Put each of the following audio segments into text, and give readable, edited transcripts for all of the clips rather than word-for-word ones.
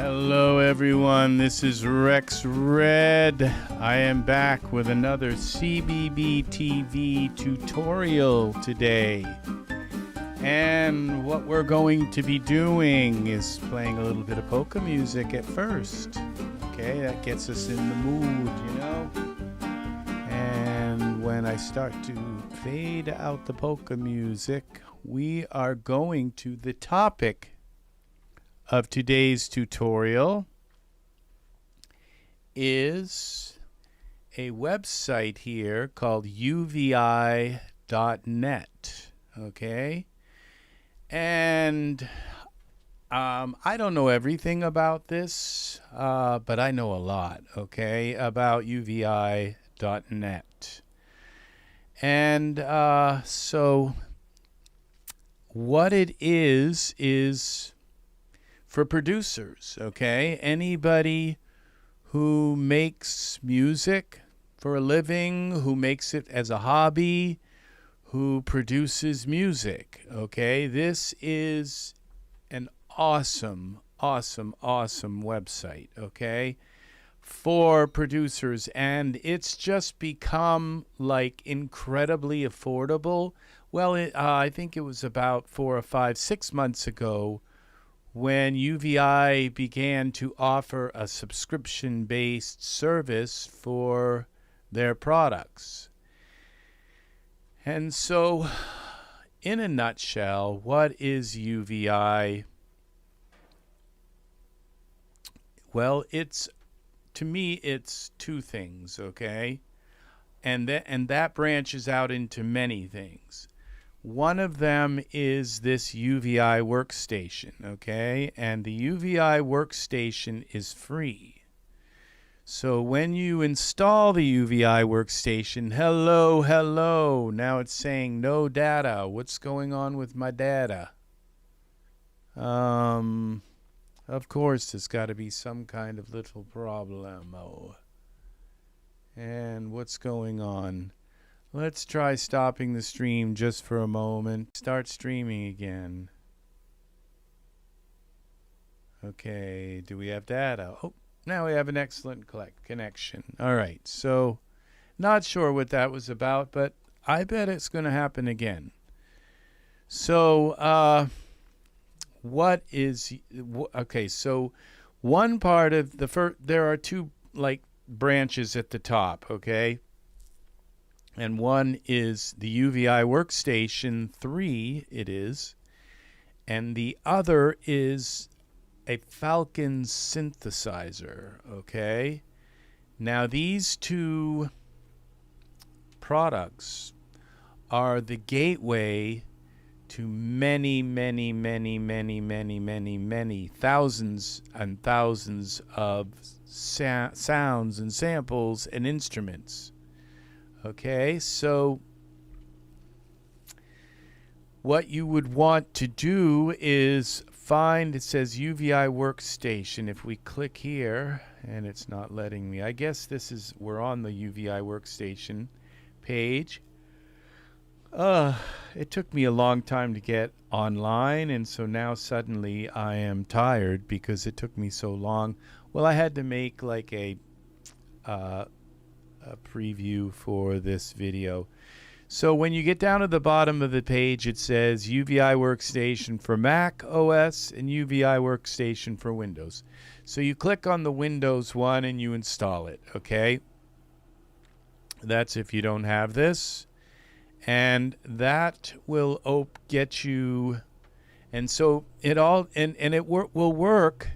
Hello everyone, this is RexRed. I am back with another CBB TV tutorial today. And what we're going to be doing is playing a little bit of polka music at first. Okay, that gets us in the mood, you know? And when I start to fade out the polka music, we are going to the topic of today's tutorial is a website here called UVI.net. Okay, and I don't know everything about this, but I know a lot, okay, about UVI.net. And so what it is for producers, okay? Anybody who makes music for a living, who makes it as a hobby, who produces music, okay? This is an awesome website, okay, for producers, and it's just become like incredibly affordable. Well, I think it was about 4 or 5, 6 months ago when UVI began to offer a subscription-based service for their products. And so, in a nutshell, what is UVI? Well, to me, it's two things, okay? And that branches out into many things. One of them is this UVI Workstation, okay? And the UVI Workstation is free. So when you install the UVI Workstation, hello, now it's saying no data. What's going on with my data? Of course, there's got to be some kind of little problem. And what's going on? Let's try stopping the stream just for a moment. Start streaming again. Okay, do we have data? Oh, now we have an excellent connection. All right, so not sure what that was about, but I bet it's going to happen again. So, okay, so one part of the first, there are two like branches at the top, okay? And one is the UVI Workstation 3, it is. And the other is a Falcon synthesizer, okay? Now, these two products are the gateway to many thousands and thousands of sounds and samples and instruments. Okay, so what you would want to do is find, it says UVI Workstation. If we click here, and it's not letting me, I guess we're on the UVI Workstation page. It took me a long time to get online, and so now suddenly I am tired because it took me so long. Well, I had to make like a preview for this video. So when you get down to the bottom of the page, it says UVI Workstation for Mac OS and UVI Workstation for Windows. So you click on the Windows one and you install it, okay? That's if you don't have this. And that will get you, and so it all, and it will work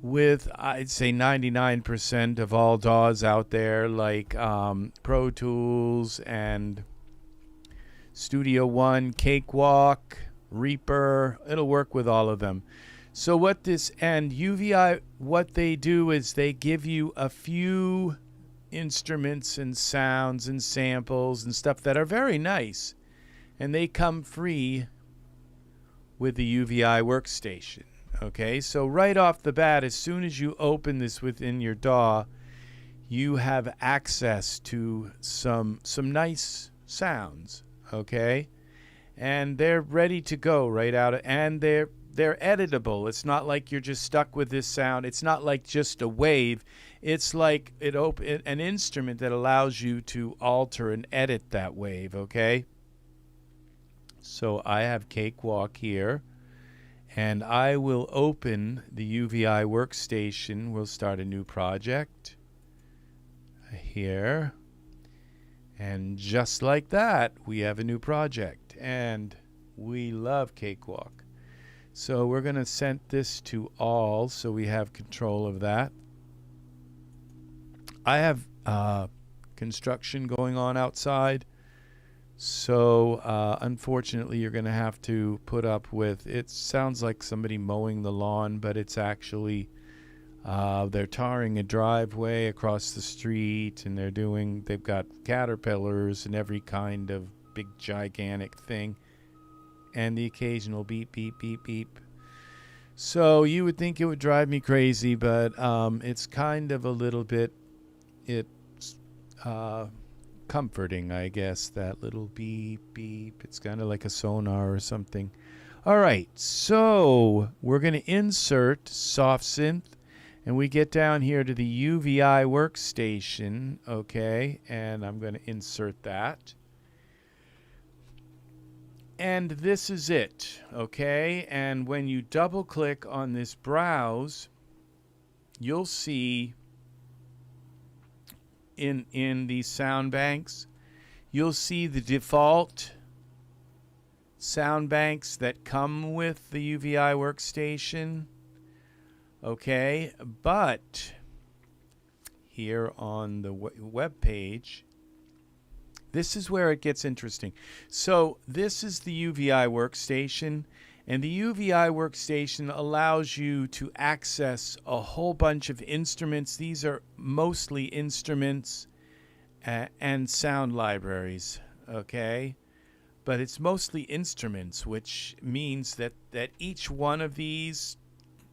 with, I'd say, 99% of all DAWs out there, like Pro Tools and Studio One, Cakewalk, Reaper. It'll work with all of them. So what this, and UVI, what they do is they give you a few instruments and sounds and samples and stuff that are very nice, and they come free with the UVI Workstation. Okay, so right off the bat, as soon as you open this within your DAW, you have access to some nice sounds, okay? And they're ready to go right out of, and they're they're editable. It's not like you're just stuck with this sound. It's not like just a wave. It's like an instrument that allows you to alter and edit that wave, okay? So I have Cakewalk here, and I will open the UVI Workstation. We'll start a new project here. And just like that, we have a new project, and we love Cakewalk. So we're going to set this to all so we have control of that. I have construction going on outside, so unfortunately you're going to have to put up with, it sounds like somebody mowing the lawn, but it's actually they're tarring a driveway across the street, and they've got caterpillars and every kind of big gigantic thing, and the occasional beep beep beep beep. So you would think it would drive me crazy, but it's kind of a little bit, it's comforting, I guess, that little beep beep. It's kind of like a sonar or something. All right, so we're going to insert soft synth. And we get down here to the UVI Workstation, okay, and I'm going to insert that. And this is it, okay? And when you double-click on this browse, you'll see in these sound banks, you'll see the default sound banks that come with the UVI Workstation. Okay, but here on the web page, this is where it gets interesting. So this is the UVI Workstation, and the UVI Workstation allows you to access a whole bunch of instruments. These are mostly instruments and sound libraries, okay? But it's mostly instruments, which means that each one of these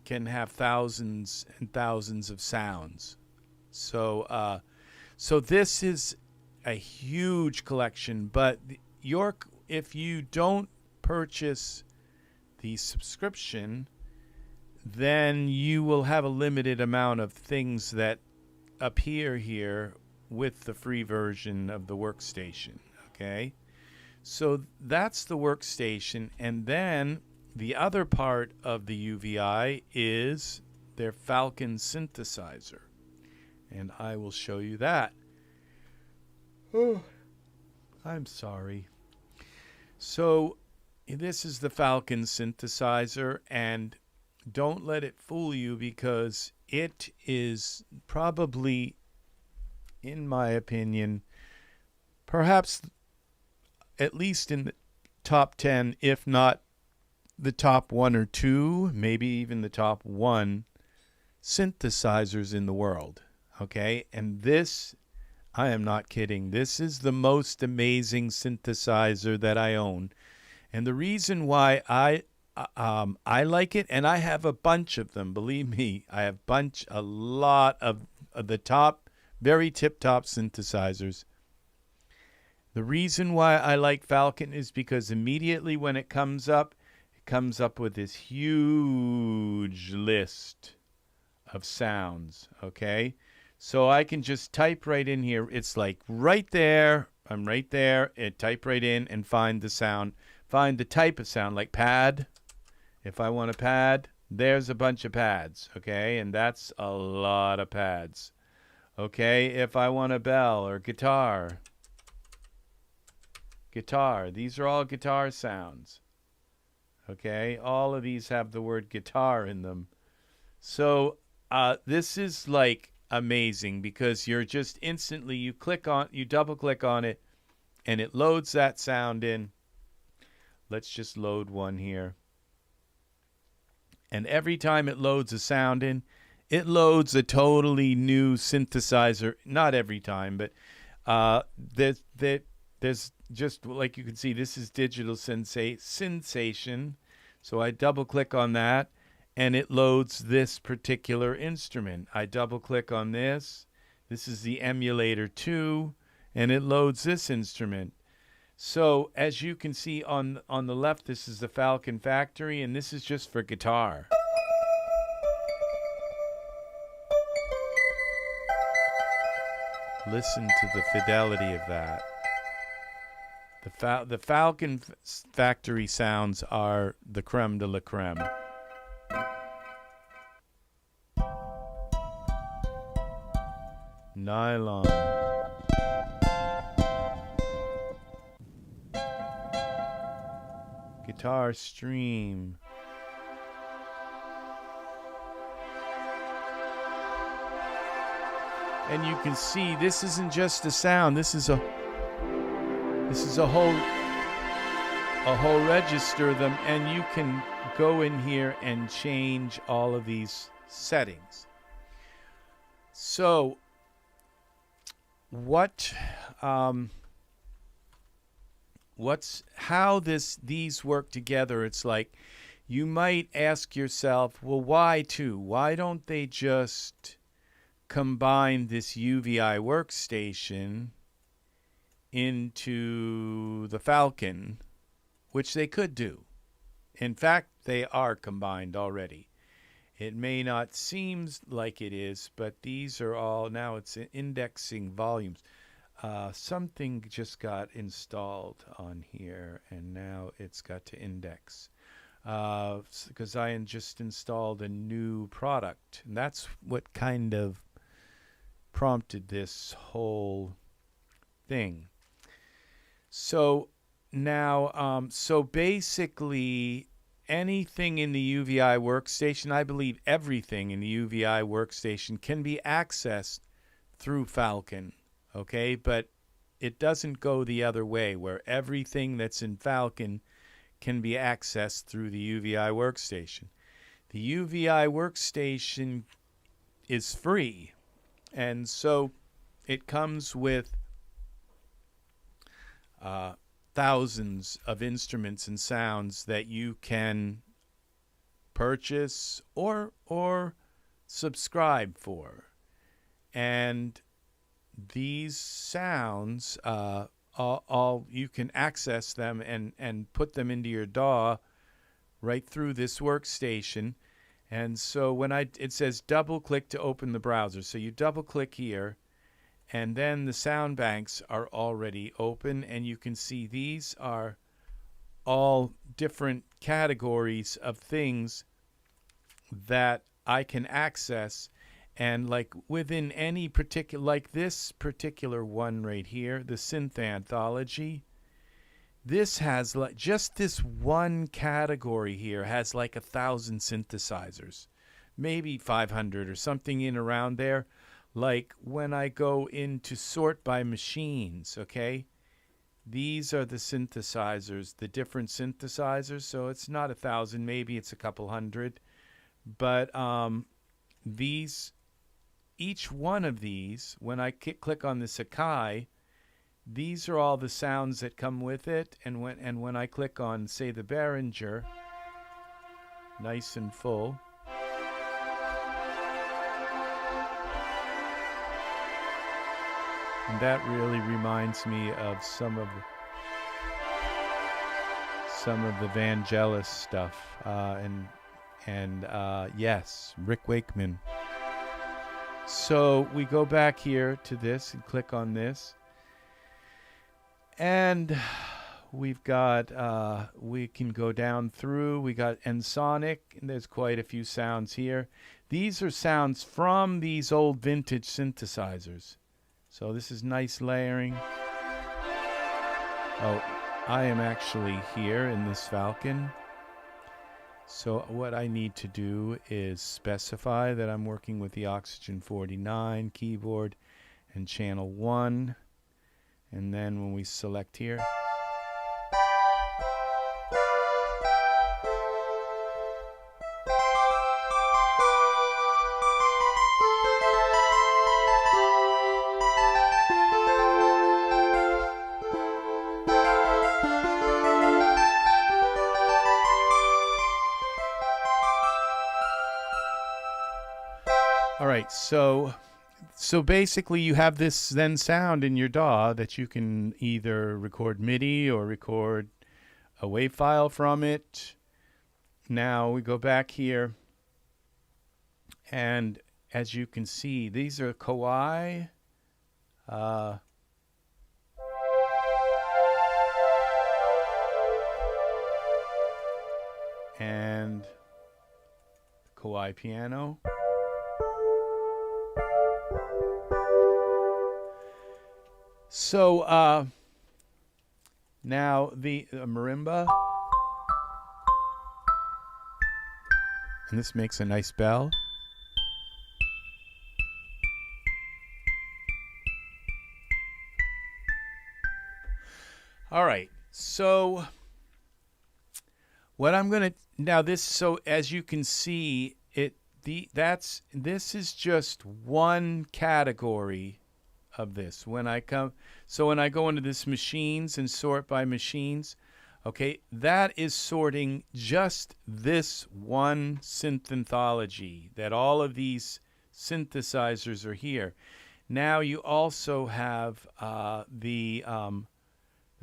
can have thousands and thousands of sounds. So so this is a huge collection, but if you don't purchase the subscription, then you will have a limited amount of things that appear here with the free version of the workstation, okay? So that's the workstation, and then the other part of the UVI is their Falcon synthesizer, and I will show you that. Oh, I'm sorry. So this is the Falcon synthesizer, and don't let it fool you, because it is probably, in my opinion, perhaps at least in the top 10, if not the top 1 or 2, maybe even the top 1 synthesizers in the world, okay? And this, I am not kidding, this is the most amazing synthesizer that I own. And the reason why I like it, and I have a bunch of them, believe me, I have a lot of the top, very tip-top synthesizers. The reason why I like Falcon is because immediately when it comes up with this huge list of sounds, okay? So I can just type right in here. It's like right there. I'm right there. Type right in and find the sound. Find the type of sound, like pad. If I want a pad, there's a bunch of pads, okay? And that's a lot of pads. Okay, if I want a bell or guitar. These are all guitar sounds. Okay, all of these have the word guitar in them. So this is like amazing, because you're just instantly, you double click on it, and it loads that sound in. Let's just load one here. And every time it loads a sound in, it loads a totally new synthesizer. Not every time, but there's just, like you can see, this is Digital Sensation. So I double click on that, and it loads this particular instrument. I double click on this. This is the Emulator 2, and it loads this instrument. So as you can see on the left, this is the Falcon Factory, and this is just for guitar. Listen to the fidelity of that. The Falcon Factory sounds are the creme de la creme. Nylon. Guitar stream. And you can see this isn't just a sound. This is a whole register of them, and you can go in here and change all of these settings. So how these work together? It's like you might ask yourself, well, why two? Why don't they just combine this UVI Workstation into the Falcon, which they could do. In fact, they are combined already. It may not seem like it is, but these are all, now it's indexing volumes. Something just got installed on here, and now it's got to index. Because I just installed a new product, and that's what kind of prompted this whole thing. So now, so basically anything in the UVI Workstation, I believe everything in the UVI Workstation can be accessed through Falcon, okay? But it doesn't go the other way, where everything that's in Falcon can be accessed through the UVI Workstation. The UVI Workstation is free, and so it comes with thousands of instruments and sounds that you can purchase or subscribe for. And these sounds, all you can access them and put them into your DAW right through this workstation. And so when it says double click to open the browser, so you double click here, and then the sound banks are already open, and you can see these are all different categories of things that I can access. And like within any particular, like this particular one right here, the Synth Anthology, this has like, just this one category here has like 1,000 synthesizers, maybe 500 or something in around there. Like when I go into sort by machines, okay, these are the synthesizers, the different synthesizers. So it's not 1,000, maybe it's a couple hundred, but these, each one of these, when I click on the Sakai, these are all the sounds that come with it. And when I click on, say, the Behringer, nice and full, and that really reminds me of some of the Vangelis stuff, and yes, Rick Wakeman. So we go back here to this and click on this, and we've got we can go down through. We got Ensonic, and there's quite a few sounds here. These are sounds from these old vintage synthesizers. So this is nice layering. Oh, I am actually here in this Falcon. So what I need to do is specify that I'm working with the Oxygen 49 keyboard and channel 1. And then when we select here, all right, so So basically you have this then sound in your DAW that you can either record MIDI or record a WAV file from it. Now we go back here, and as you can see, these are Kawai. And Kawai piano. So now the marimba, and this makes a nice bell. All right, so what I'm gonna now this, so as you can see, this is just one category of this. When I go into this machines and sort by machines, okay, that is sorting just this one synth anthology, that all of these synthesizers are here. Now you also have the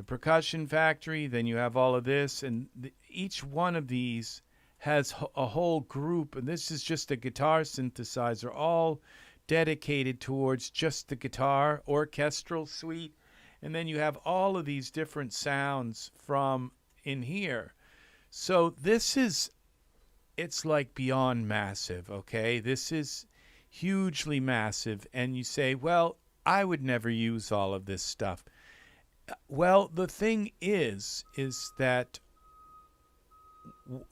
percussion factory, then you have all of this, and each one of these has a whole group, and this is just a guitar synthesizer, all dedicated towards just the guitar orchestral suite. And then you have all of these different sounds from in here. So it's like beyond massive, okay? This is hugely massive, and you say, well, I would never use all of this stuff. Well, the thing is that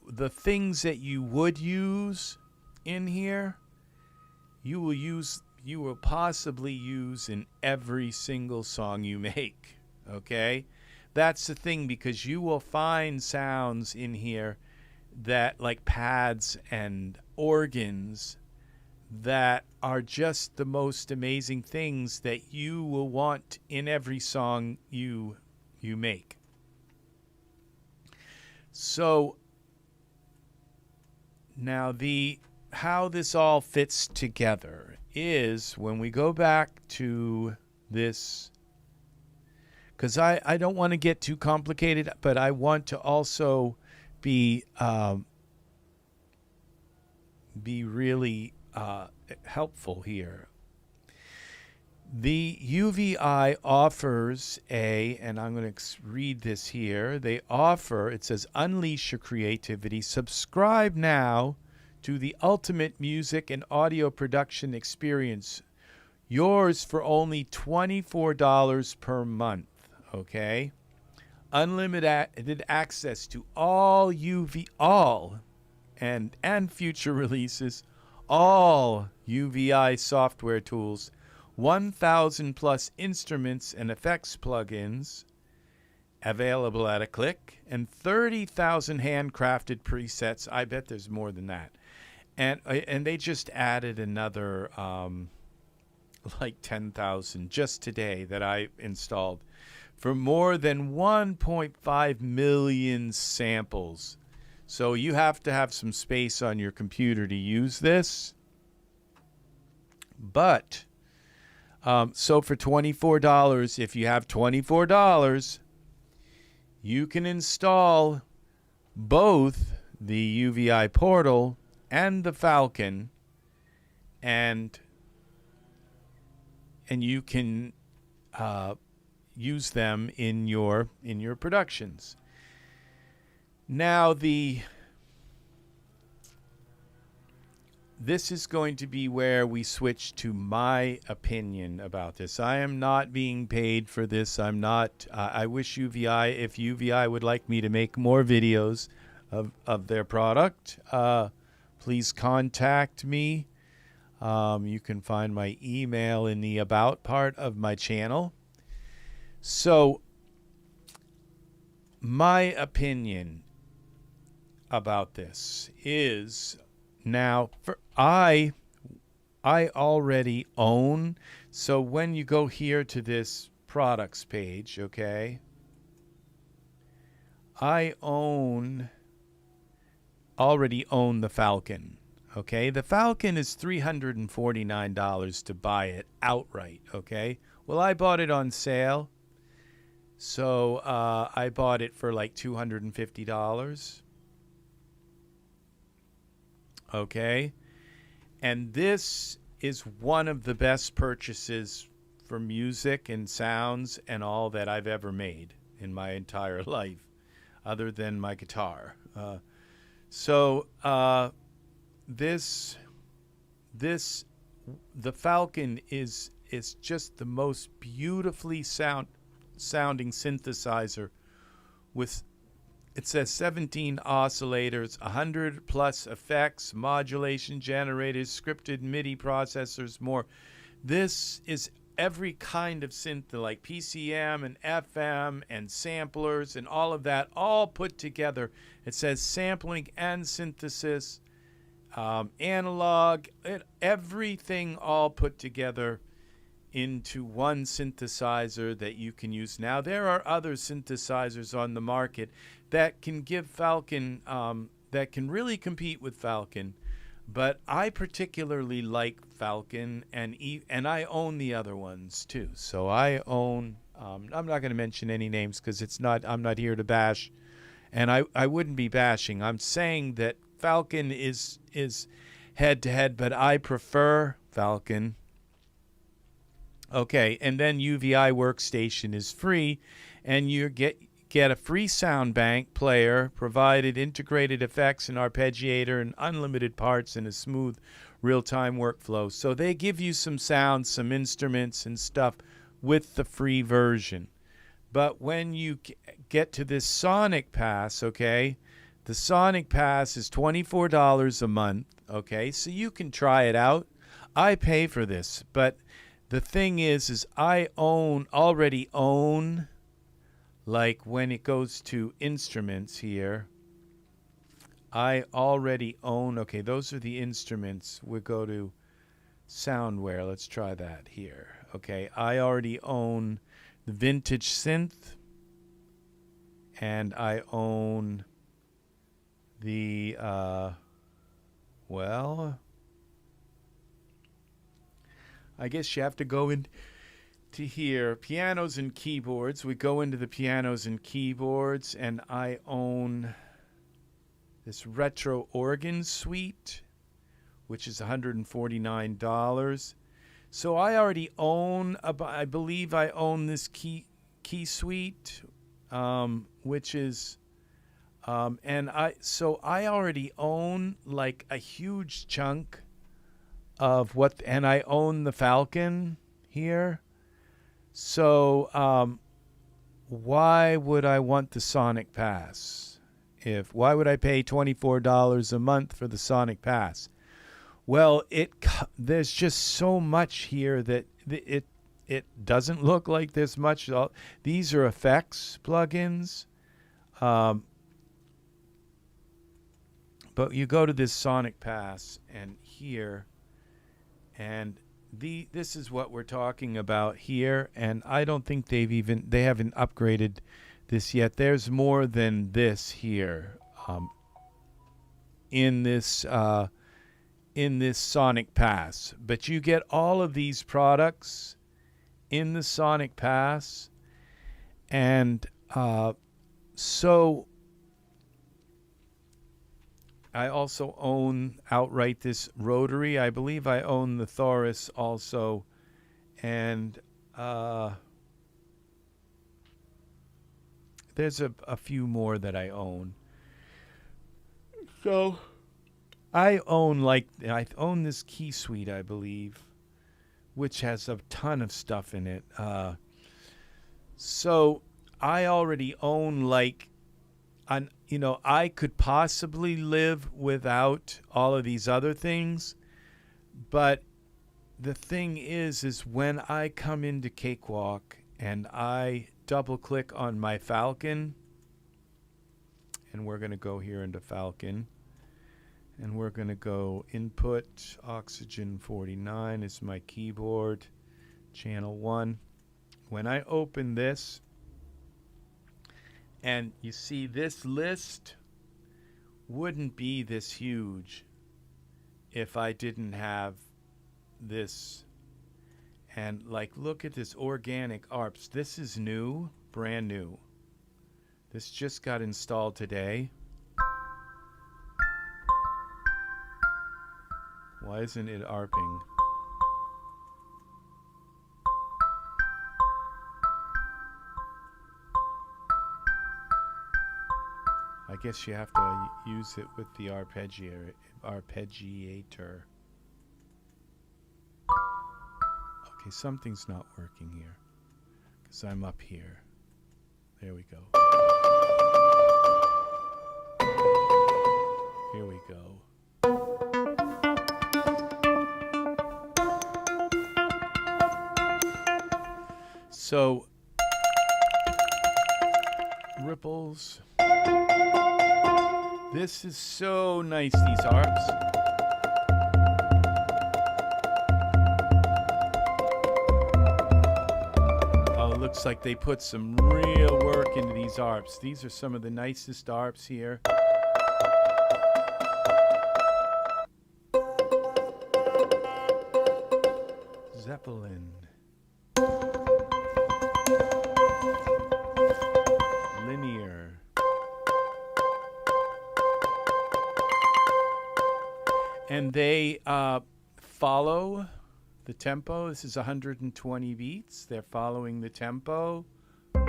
the things that you would use in here, you will possibly use in every single song you make, okay? That's the thing, because you will find sounds in here that, like pads and organs, that are just the most amazing things that you will want in every song you make. So now how this all fits together is when we go back to this, because I don't want to get too complicated, but I want to also be really helpful here. The UVI offers and I'm going to read this here. It says, unleash your creativity. Subscribe now to the ultimate music and audio production experience. Yours for only $24 per month, okay? Unlimited access to all and future releases, all UVI software tools, 1,000 plus instruments and effects plugins available at a click, and 30,000 handcrafted presets. I bet there's more than that. And they just added another like 10,000 just today that I installed for more than 1.5 million samples. So you have to have some space on your computer to use this. But so for $24, if you have $24, you can install both the UVI Portal and the Falcon, and you can use them in your productions. Now this is going to be where we switch to my opinion about this. I am not being paid for this. I'm not. I wish UVI, if UVI would like me to make more videos of their product, please contact me. You can find my email in the about part of my channel. So my opinion about this is, now I already own, so when you go here to this products page, okay, I already own the Falcon, Okay, the Falcon is $349 to buy it outright. Okay, well, I bought it on sale, so I bought it for like $250. Okay, and this is one of the best purchases for music and sounds and all that I've ever made in my entire life, other than my guitar. The Falcon is just the most beautifully sounding synthesizer with, it says 17 oscillators, 100 plus effects, modulation generators, scripted MIDI processors, more. This is every kind of synth, like PCM and FM and samplers and all of that, all put together. It says sampling and synthesis, analog, everything all put together into one synthesizer that you can use. Now, there are other synthesizers on the market that can give Falcon, that can really compete with Falcon, but I particularly like Falcon, and I own the other ones too. So I own, I'm not going to mention any names because I'm not here to bash, and I wouldn't be bashing. I'm saying that Falcon is head to head, but I prefer Falcon. Okay, and then UVI Workstation is free, and you get a free sound bank player, provided integrated effects, an arpeggiator, and unlimited parts, and a smooth real-time workflow. So they give you some sounds, some instruments, and stuff with the free version. But when you get to this Sonic Pass, okay, the Sonic Pass is $24 a month, okay, so you can try it out. I pay for this, but the thing is I already own, like when it goes to instruments here, I already own, okay, those are the instruments. We'll go to Soundware. Let's try that here. Okay, I already own the vintage synth, and I own the, well, I guess you have to go into here, pianos and keyboards. We go into the pianos and keyboards, and I own this retro organ suite, which is $149. So I already own, I believe I own this key suite, which is, and I already own like a huge chunk of what, and I own the Falcon here. So why would I want the Sonic Pass? Why would I pay $24 a month for the Sonic Pass? Well, there's just so much here that it doesn't look like there's much. These are effects plugins. But you go to this Sonic Pass, and here, and this is what we're talking about here, and I don't think they haven't upgraded this yet. There's more than this here in this Sonic Pass, but you get all of these products in the Sonic Pass, and so I also own outright this rotary. I believe I own the Thoris also, and there's a few more that I own. So I own this key suite, I believe, which has a ton of stuff in it. So I already own I could possibly live without all of these other things, but the thing is when I come into Cakewalk and I double click on my Falcon, and we're going to go here into Falcon, and we're going to go input, oxygen 49 is my keyboard, channel 1. When I open this, and you see this list wouldn't be this huge if I didn't have this. And like, look at this Organic Arps. This is new, brand new. This just got installed today. Why isn't it arping? I guess you have to use it with the arpeggiator. Okay, something's not working here because I'm up here. There we go. Here we go. So, ripples. This is so nice, these arps. Oh, it looks like they put some real work into these arps. These are some of the nicest arps here. Zeppelin. Linear. And they follow the tempo. This is 120 beats. They're following the tempo of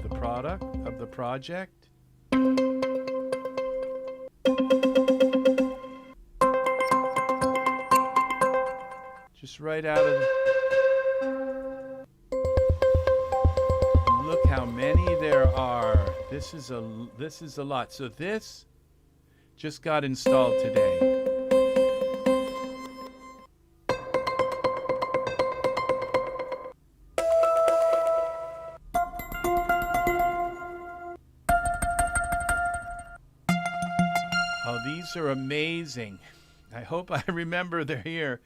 the project. Just right out of look how many there are. This is a lot. So this just got installed today. Oh, these are amazing. I hope I remember they're here.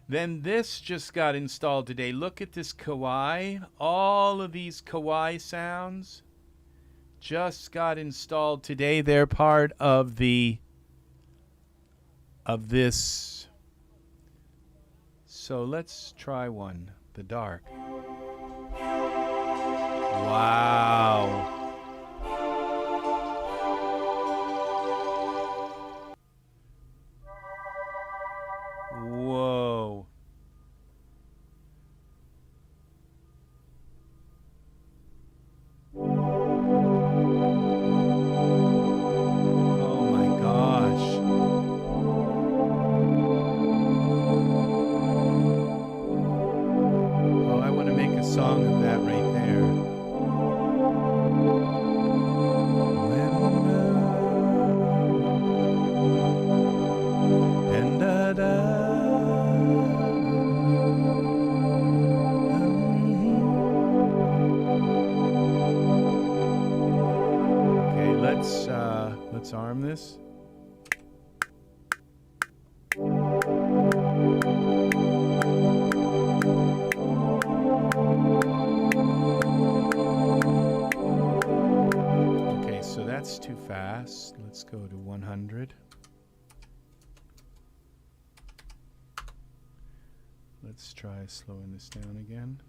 Then this just got installed today. Look at this Kawai. All of these Kawai sounds just got installed today. They're part of this. So let's try one. The dark. Wow. Whoa. Song of that right there. And okay, let's arm this. That's too fast. Let's go to 100. Let's try slowing this down again.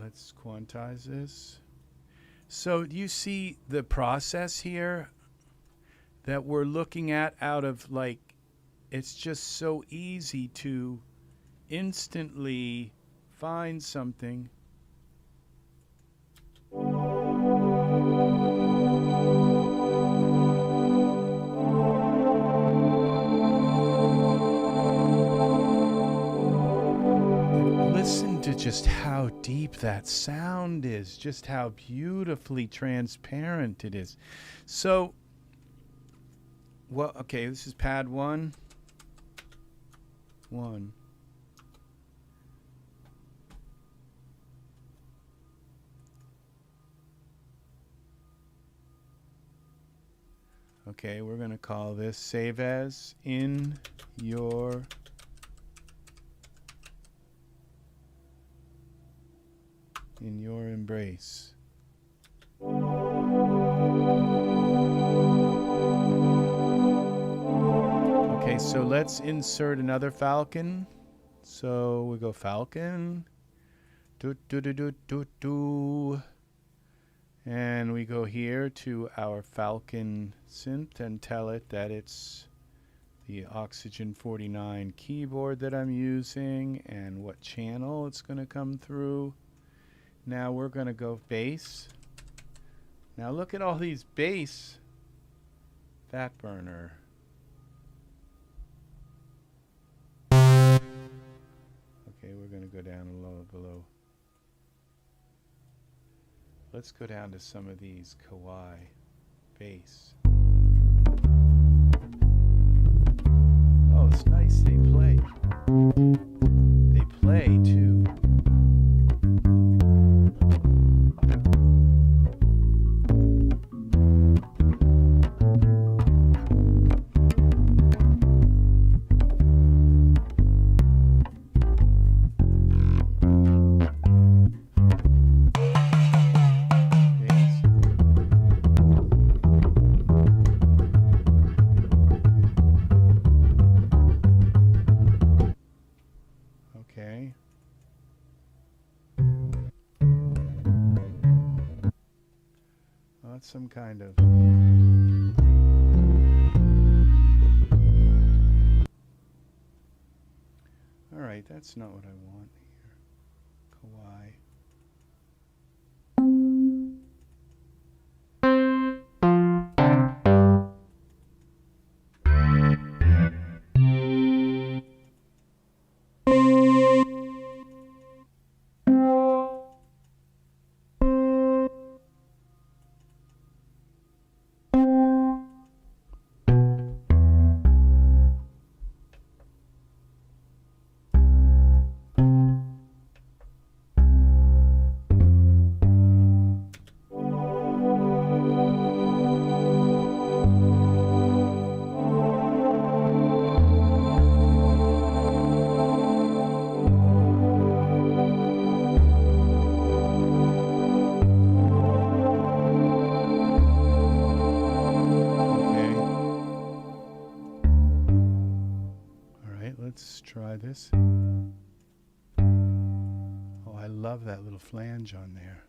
Let's quantize this. So do you see the process here that we're looking at out of, like, it's just so easy to instantly find something. Listen to just how deep that sound is, just how beautifully transparent it is. So, well, okay, this is pad 1. Okay, we're going to call this save as in your embrace. Okay, so let's insert another Falcon. So we go Falcon. Do, do, do, do, do, do. And we go here to our Falcon synth and tell it that it's the Oxygen 49 keyboard that I'm using and what channel it's going to come through. Now we're going to go bass. Now look at all these bass. Fat burner. Okay, we're going to go down a little below. Let's go down to some of these Kawai bass. Oh, it's nice. They play. They play too. Okay. Well, that's some kind of... All right, that's not what I want here. Kawai. Let's try this. Oh, I love that little flange on there.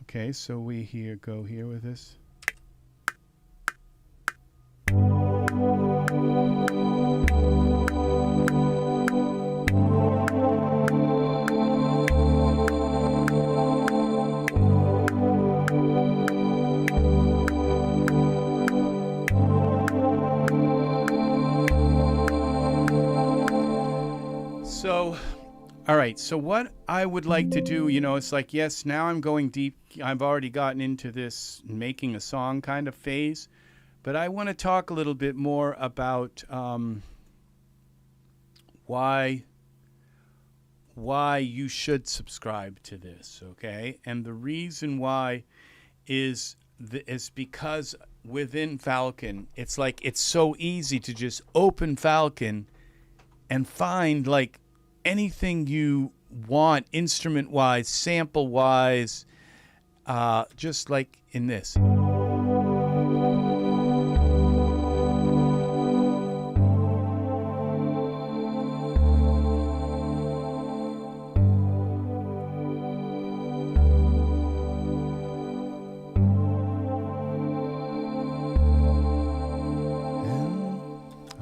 Okay, so we go here with this. So, all right, so what I would like to do, you know, it's like, yes, now I'm going deep. I've already gotten into this making a song kind of phase, but I want to talk a little bit more about why you should subscribe to this, okay? And the reason why is because within Falcon, it's like it's so easy to just open Falcon and find like anything you want instrument-wise, sample-wise, just like in this.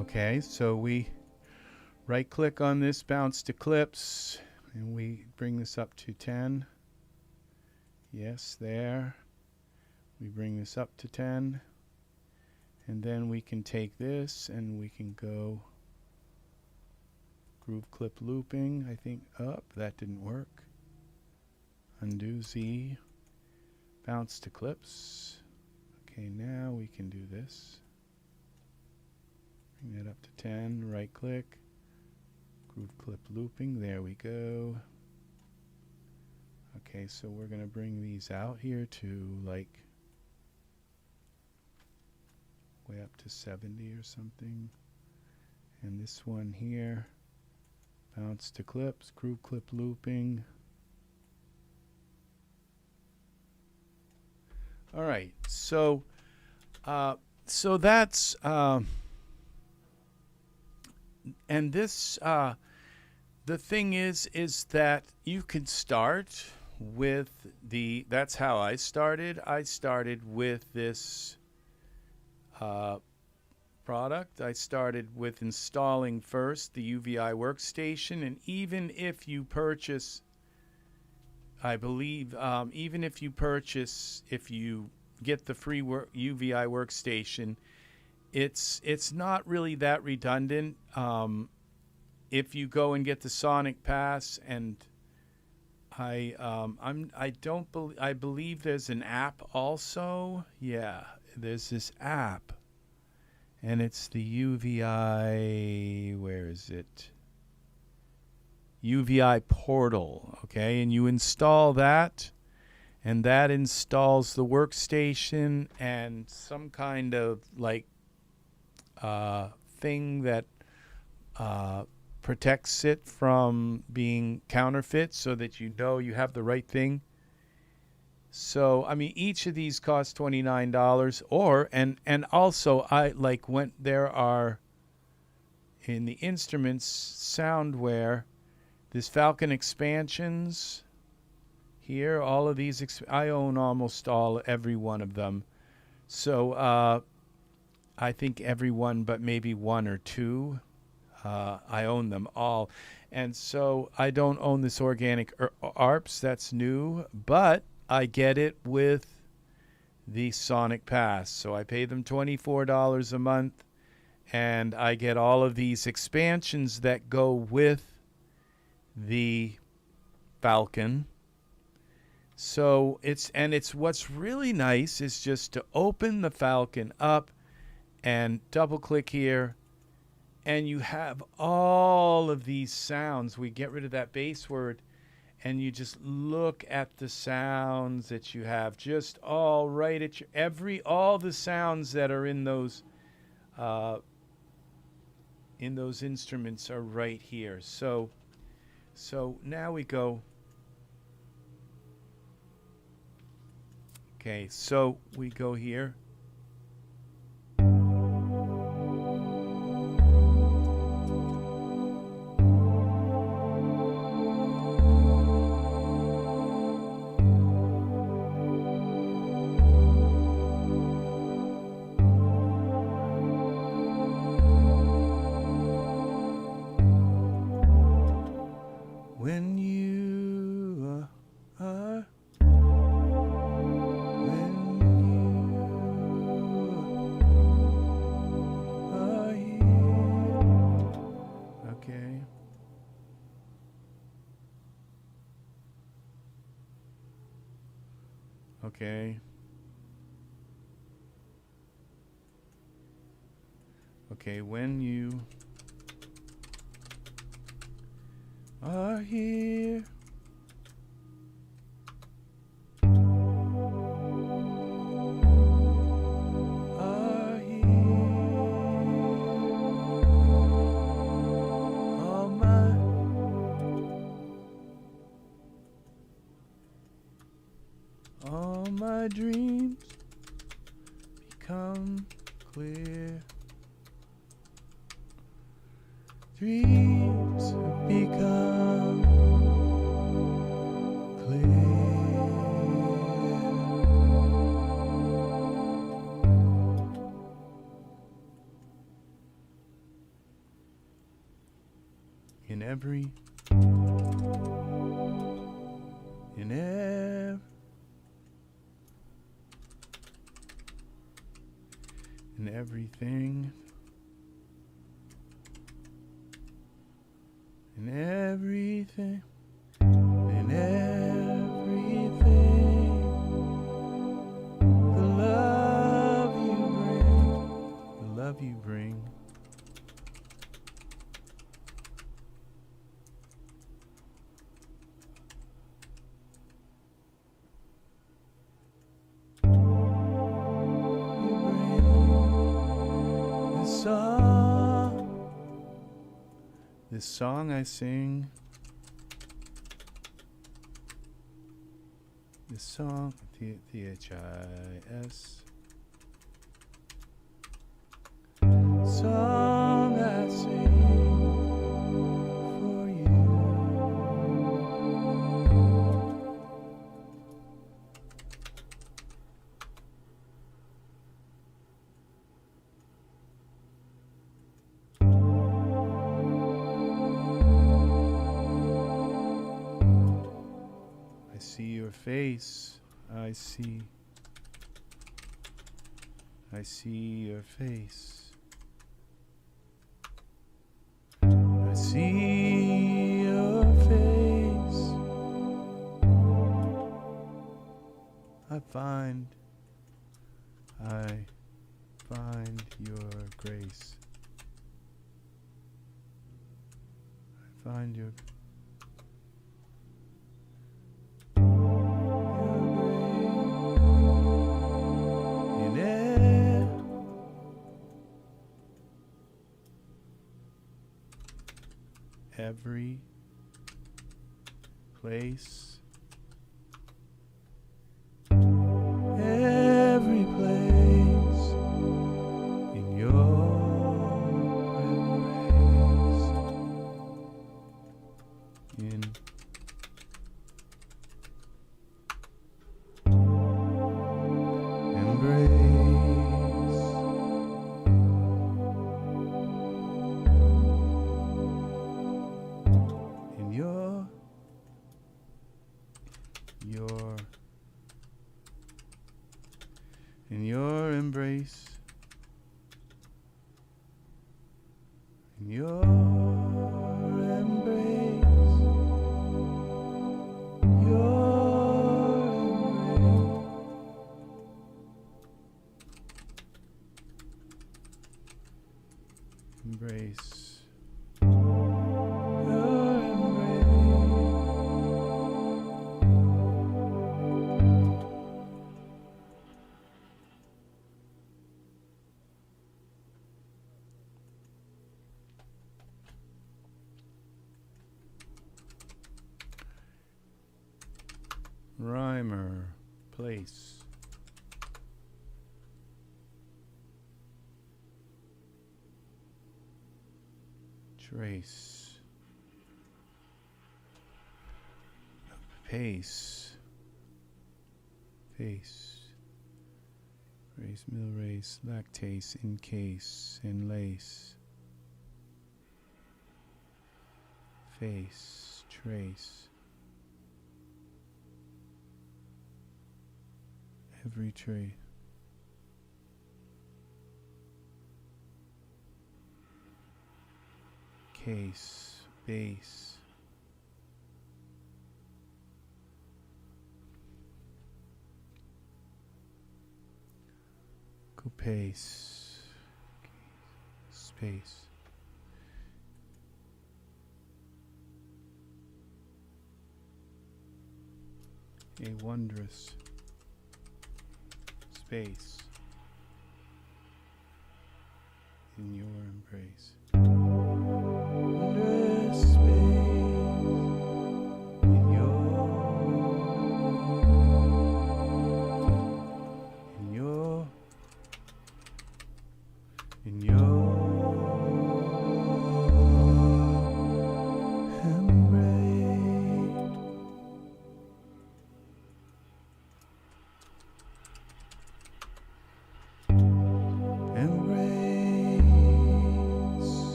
Okay, so we right-click on this, bounce to clips, and we bring this up to 10. Yes, there. We bring this up to 10. And then we can take this and we can go groove clip looping. I think, that didn't work. Undo Z. Bounce to clips. Okay, now we can do this. Bring that up to 10, right-click. Groove clip looping, there we go. Okay, so we're going to bring these out here to like way up to 70 or something. And this one here, bounce to clips, groove clip looping. All right, so that's and this the thing is that you can start with the, that's how I started. I started with this product. I started with installing first the UVI Workstation, and even if you purchase, I believe, even if you purchase, if you get the free UVI Workstation, it's not really that redundant. If you go and get the Sonic Pass, and I believe there's an app also. Yeah, there's this app, and it's the UVI, where is it? UVI Portal, okay? And you install that, and that installs the workstation and some kind of like thing that protects it from being counterfeit, so that you know you have the right thing. So I mean, each of these costs $29, or and also I like when there are in the instruments soundware, this Falcon expansions here, all of these I own almost every one of them. So I think every one but maybe one or two. I own them all. And so I don't own this Organic Arps, that's new, but I get it with the Sonic Pass. So I pay them $24 a month, and I get all of these expansions that go with the Falcon. So it's what's really nice is just to open the Falcon up and double click here, and you have all of these sounds. We get rid of that bass word, and you just look at the sounds that you have, just all right at your all the sounds that are in those instruments are right here. So now we go. Okay, so we go here. When you are, when you are here. Okay. Okay. Okay, when you are here. Are here. All my dreams become clear. Dreams become clear. In every in everything. In everything, in everything, the love you bring, This song I sing, this song, T-H-I-S, song I sing for you. I see your face, I see your face. I see your face. I find your grace. I find your grace. In every place, every place, in your embrace, in in your embrace, in your embrace, embrace. Rhymer, place. Trace. Pace. Pace. Race, mill race, lactase, encase, enlace. Face, trace. Every trait. Case, base. Pace, space. A wondrous space in your embrace. Wondrous space in your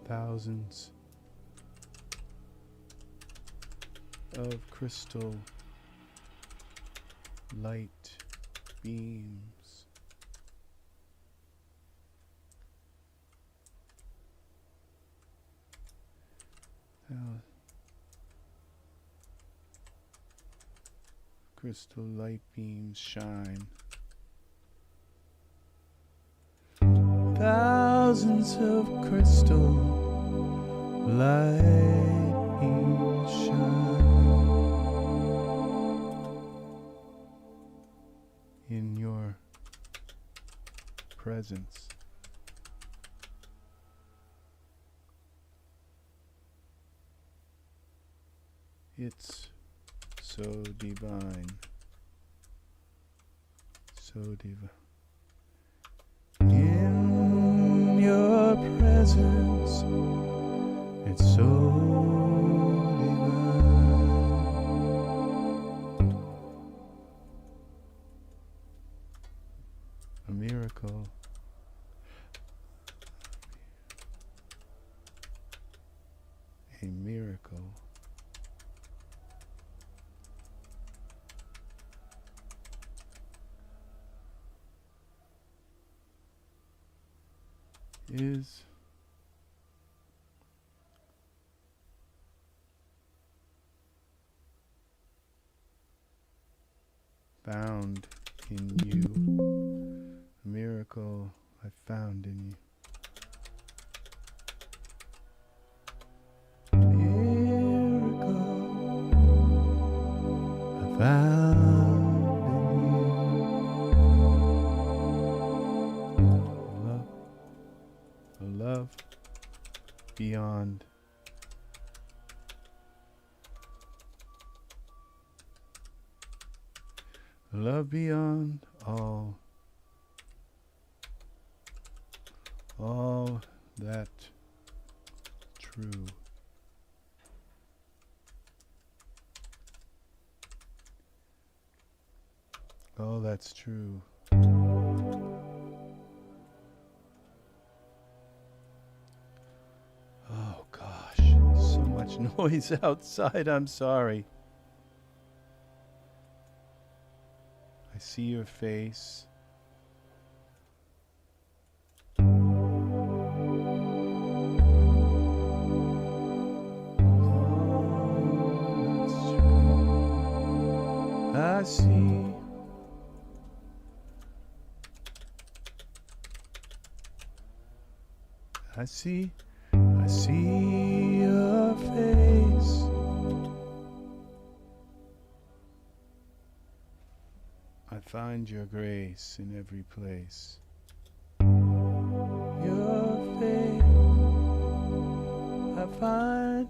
thousands of crystal light beams crystal light beams shine. thousands of crystal lightning shine in your presence. It's so divine, so divine. In your presence, it's so divine. A miracle. A miracle. Is found in you. A miracle I found in you. Miracle I found in you. A love beyond love beyond all that true. All that's true. Oh gosh, so much noise outside. I'm sorry. I see your face. I see. I see. I see your face. I find your grace in every place. Your face. I find.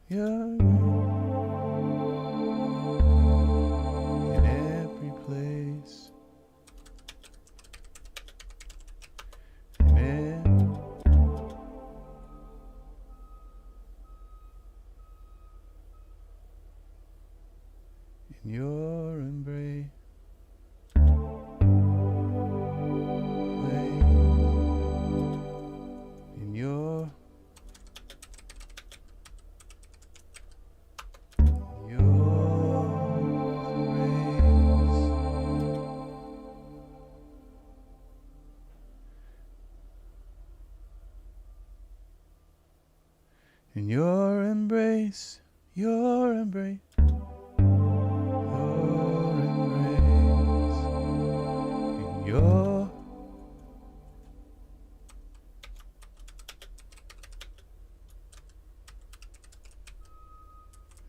Your in every place. In your embrace. In your in your embrace, your embrace, your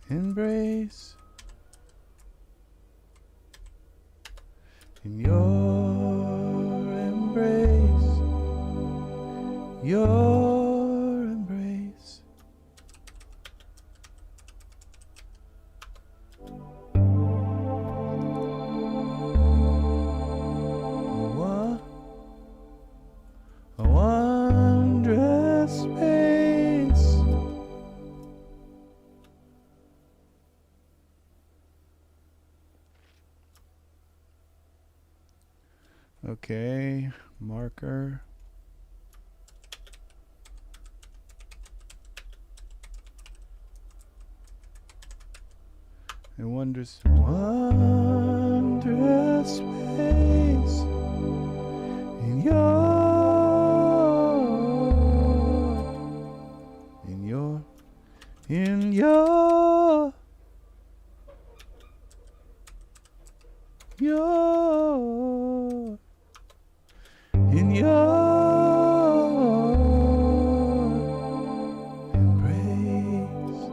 embrace, in your embrace, in your embrace, your okay, marker. A wondrous space in in your in your embrace.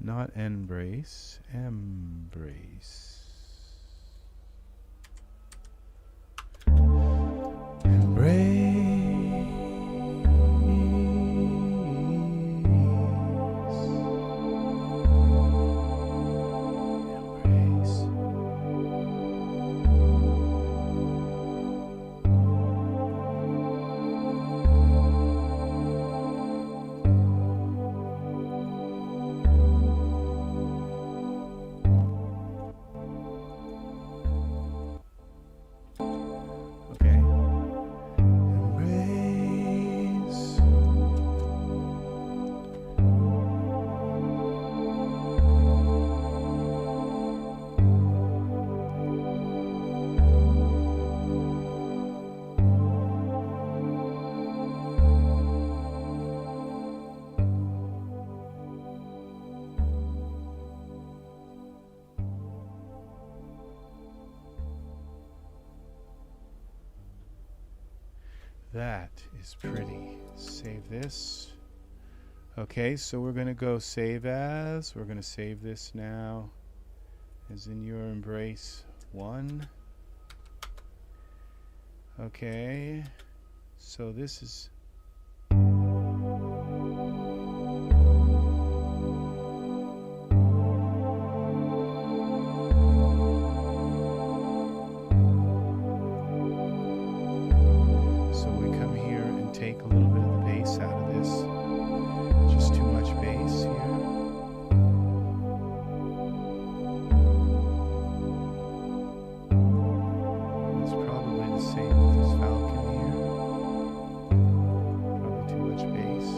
Not embrace, embrace. That is pretty. Save this. Okay, so we're going to go save as. We're going to save this now as in your embrace 1. Okay, so this is. Take a little bit of the bass out of this. Just too much bass here. It's probably the same with this Falcon here. Probably too much bass.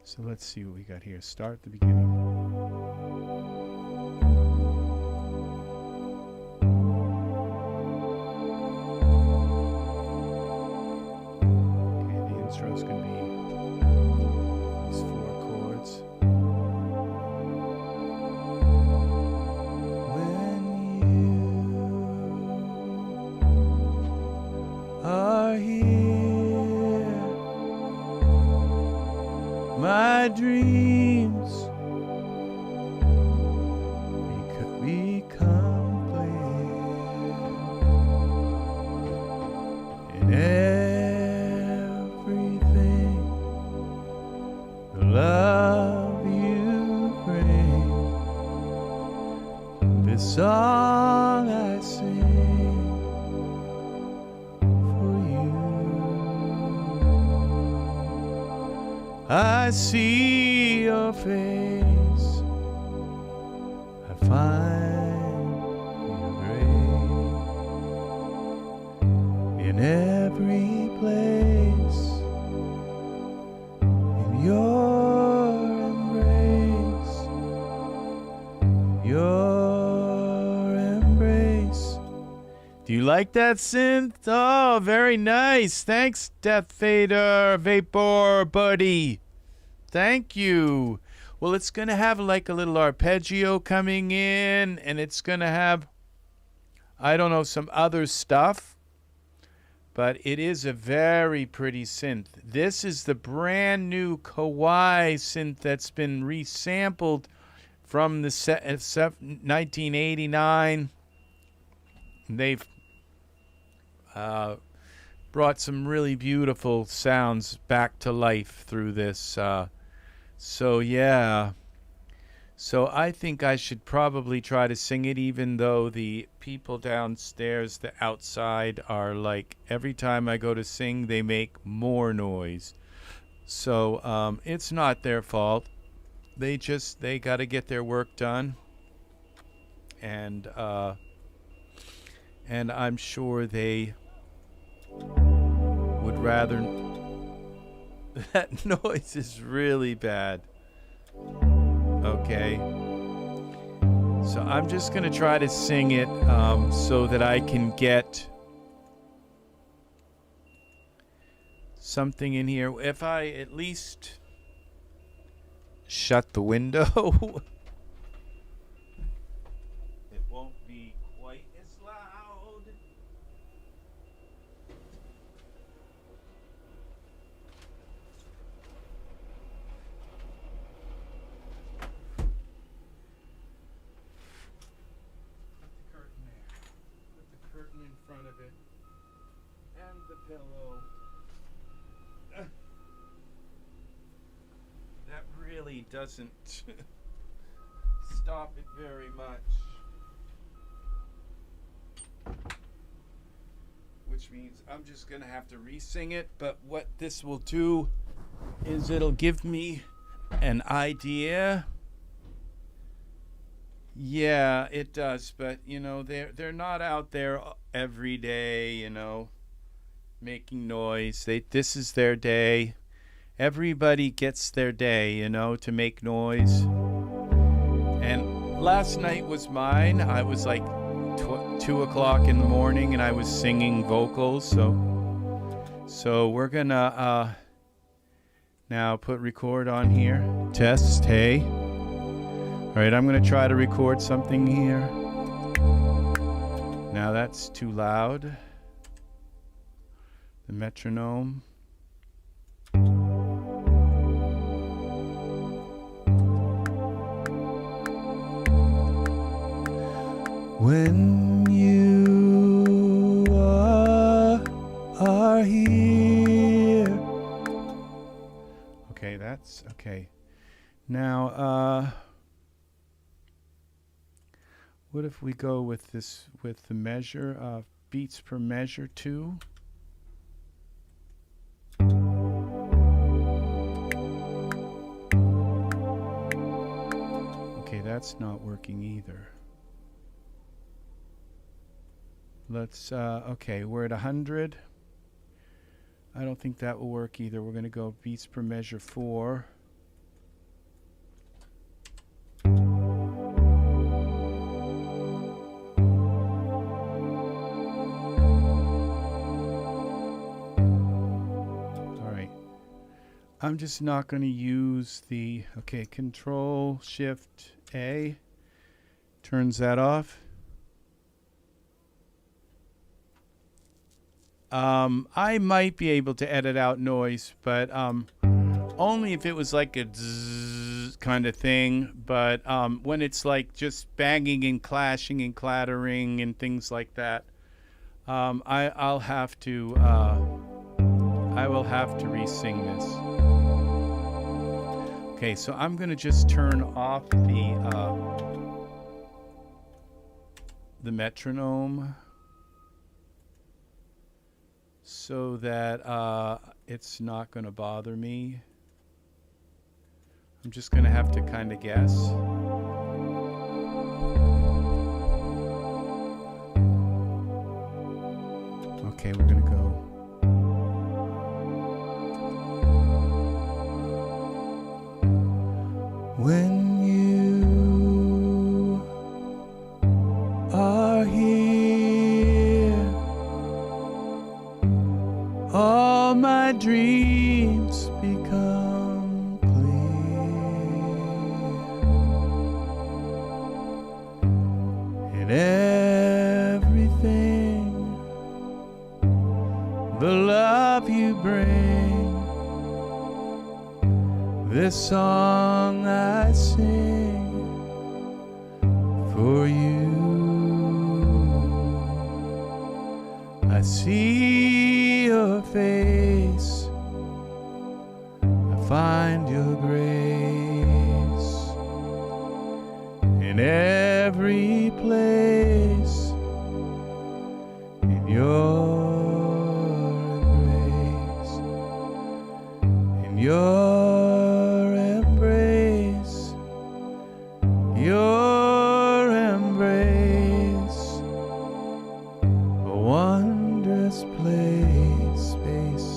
So let's see what we got here. Start at the beginning. Okay, the intro's going to be these 4 chords. When you are here, my dreams become clear, in everything the love you bring. This song I sing for you. I see your face, I find your grace in every place, in your embrace, your embrace. Do you like that synth? Oh, very nice. Thanks, Death Fader, Vapor Buddy. Thank you. Well, it's going to have like a little arpeggio coming in, and it's going to have, I don't know, some other stuff, but it is a very pretty synth. This is the brand new Kawai synth that's been resampled from the 1989. They've brought some really beautiful sounds back to life through this. So yeah. So I think I should probably try to sing it, even though the people downstairs, the outside, are like, every time I go to sing, they make more noise. So it's not their fault. They got to get their work done. And I'm sure they would rather. That noise is really bad. Okay. So I'm just going to try to sing it so that I can get something in here. If I at least shut the window, it won't be quite as loud. In front of it and the pillow. That really doesn't stop it very much, which means I'm just gonna have to re-sing it. But what this will do is it'll give me an idea. Yeah, it does, but you know, they're not out there every day, you know, making noise. This is their day. Everybody gets their day, you know, to make noise. And last night was mine. I was like 2 o'clock in the morning, and I was singing vocals. So we're gonna now put record on here. Test. Hey. All right, I'm going to try to record something here. Now that's too loud. The metronome. When you are here. Okay, that's okay. Now, what if we go with this, with the measure, beats per measure 2? Okay, that's not working either. Let's, okay, we're at 100. I don't think that will work either. We're going to go beats per measure 4. I'm just not going to use the, okay, Control Shift A turns that off. I might be able to edit out noise, but only if it was like a zzz kind of thing. But when it's like just banging and clashing and clattering and things like that, I will have to re-sing this. Okay, so I'm going to just turn off the metronome so that it's not going to bother me. I'm just going to have to kind of guess. Okay, we're going to go. When you are here, all my dreams become clear, and everything, the love you bring, this song I sing for you. I see your face, I find your grace in every place, in your embrace, in your embrace, your embrace, a wondrous place, space,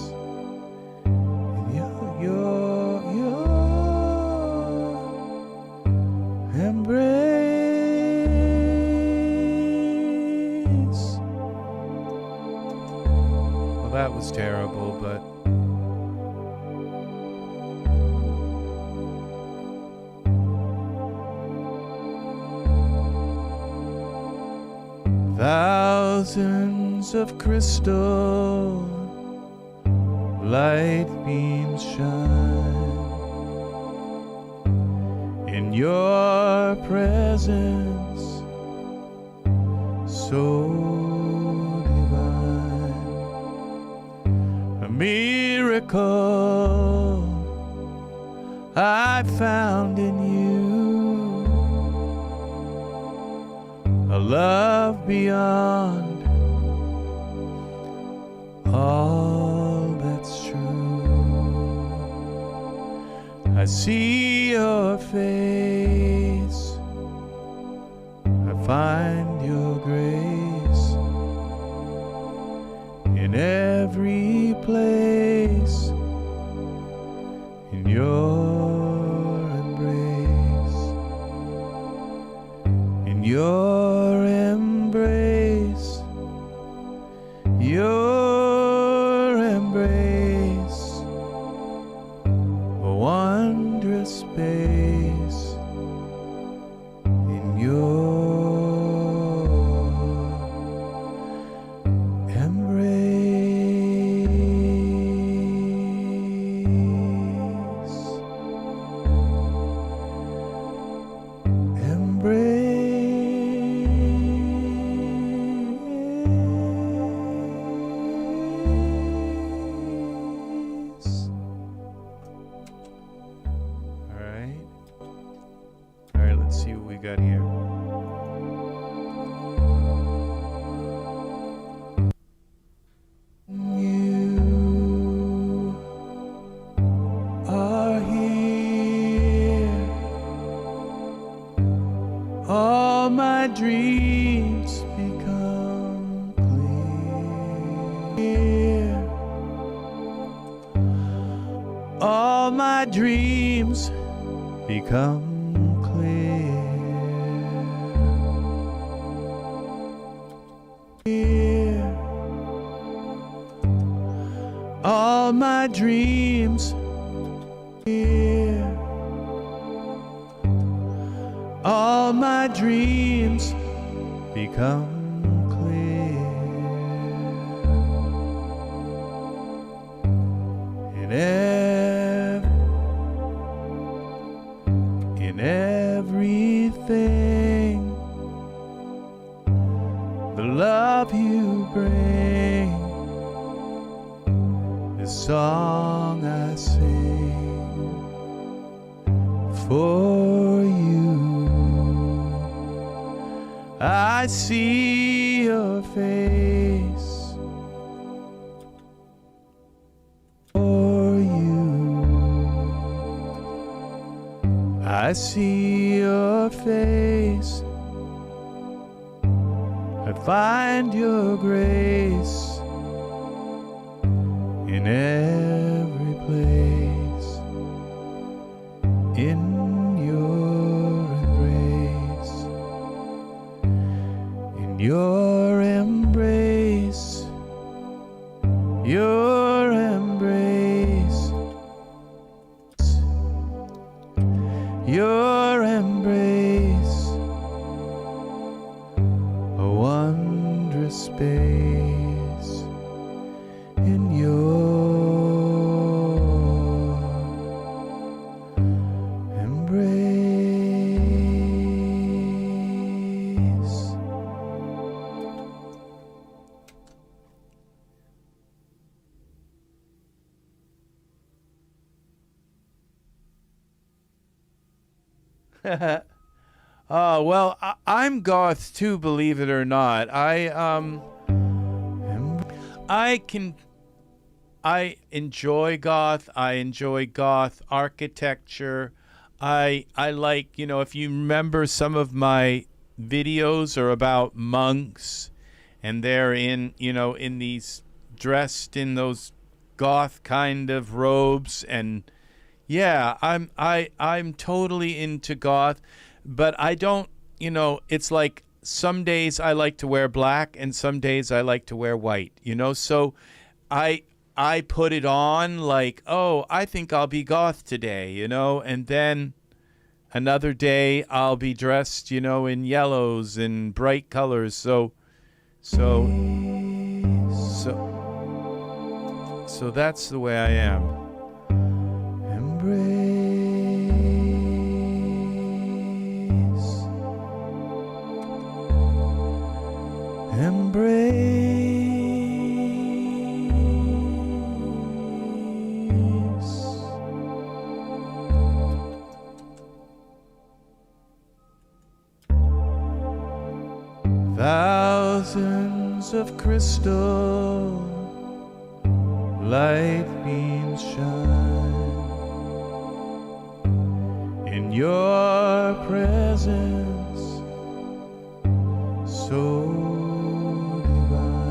in your embrace. Well, that was terrible, but thousands of crystal light beams shine in your presence, so divine, a miracle I found in you, a love beyond all that's true. I see your face, I find your grace in every place, in your embrace, in your embrace, your embrace, a wondrous space, in your got here. You are here. All my dreams become clear. All my dreams become clear. All my dreams here. All my dreams become clear. In everything, the love you bring, the song I sing for you. I see your face for you. I see your face. I find your grace in every place, in your embrace, in your embrace, your embrace, your embrace, a wondrous space in your Well, I'm goth too, believe it or not. I enjoy goth. I enjoy goth architecture. I like, if you remember, some of my videos are about monks, and they're in these, dressed in those goth kind of robes. And yeah, I'm totally into goth, but I don't, it's like some days I like to wear black and some days I like to wear white. So I I put it on like, oh, I think I'll be goth today, and then another day I'll be dressed, in yellows and bright colors. So that's the way I am. Embrace. Thousands of crystal light beams shine in your presence, so divine.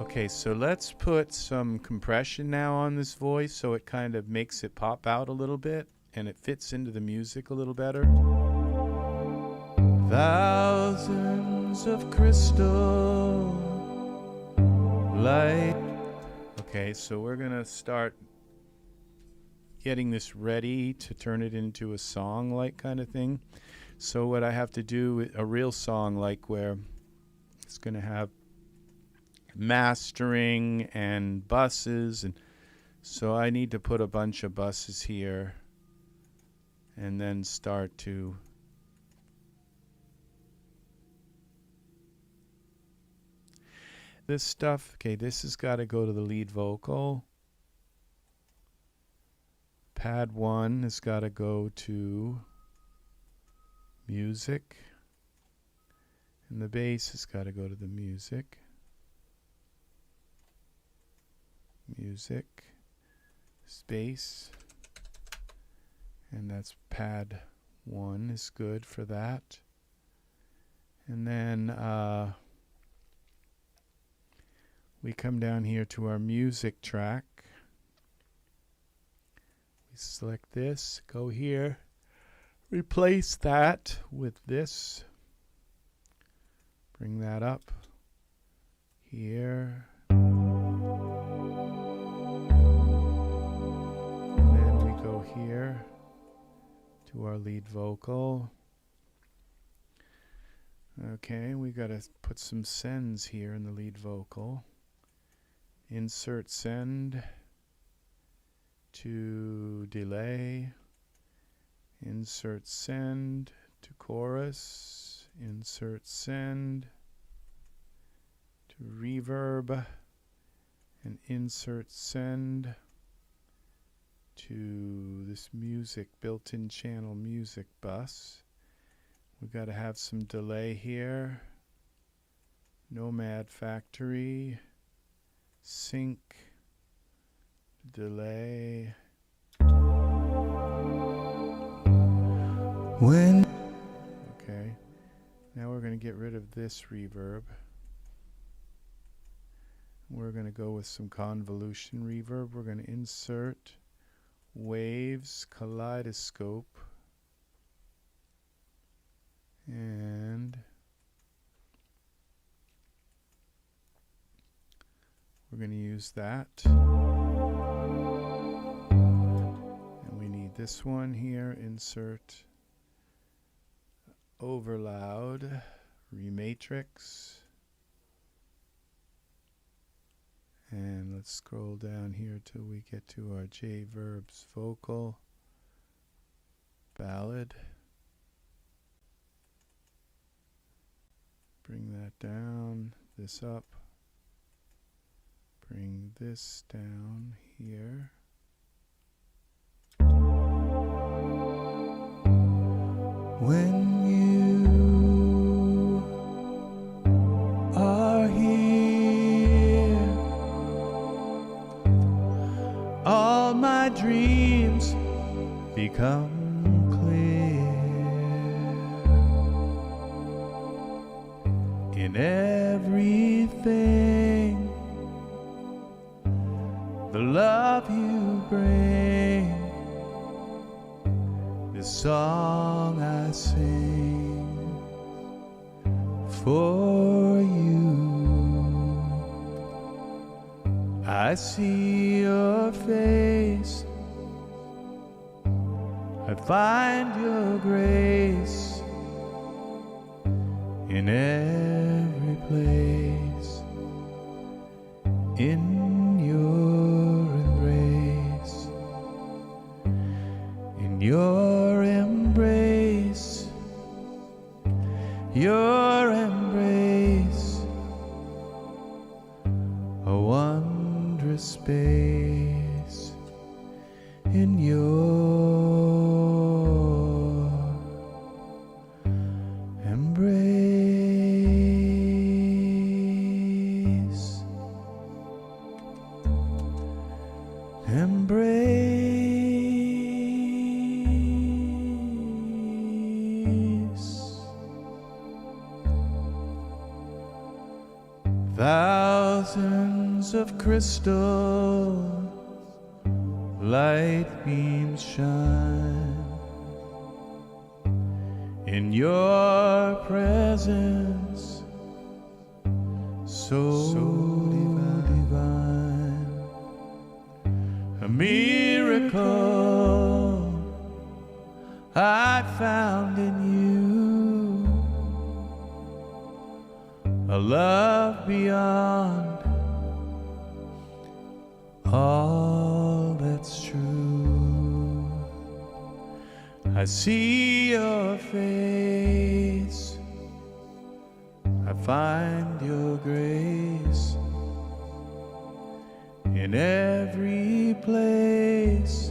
Okay, so let's put some compression now on this voice so it kind of makes it pop out a little bit and it fits into the music a little better. Thousands of crystal light. Okay, so we're gonna start getting this ready to turn it into a song like kind of thing. So what I have to do, a real song like where it's gonna have mastering and buses, and so I need to put a bunch of buses here and then start to this stuff. Okay, this has got to go to the lead vocal. Pad 1 has got to go to music. And the bass has got to go to the music. Music. Space. And that's pad 1 is good for that. And then we come down here to our music track. We select this, go here, replace that with this. Bring that up here. And then we go here to our lead vocal. Okay, we got to put some sends here in the lead vocal. Insert send to delay, insert send to chorus, insert send to reverb, and insert send to this music built-in channel music bus. We've got to have some delay here. Nomad Factory. Sync, delay. When? Okay, now we're going to get rid of this reverb. We're going to go with some convolution reverb. We're going to insert waves, kaleidoscope, and we're going to use that. And we need this one here. Insert overloud, REmatrix. And let's scroll down here till we get to our J verbs vocal ballad. Bring that down, this up. Bring this down here. when you are here, all my dreams become clear. In everything, the love you bring, this song I sing for you. I see your face, I find your grace in every place, in your embrace, in your embrace, your embrace, a wondrous space in your embrace, embrace. Thousands of crystal light beams shine in your presence, so divine, a miracle I found in you, a love beyond all that's true. I see your face, I find your grace in every place,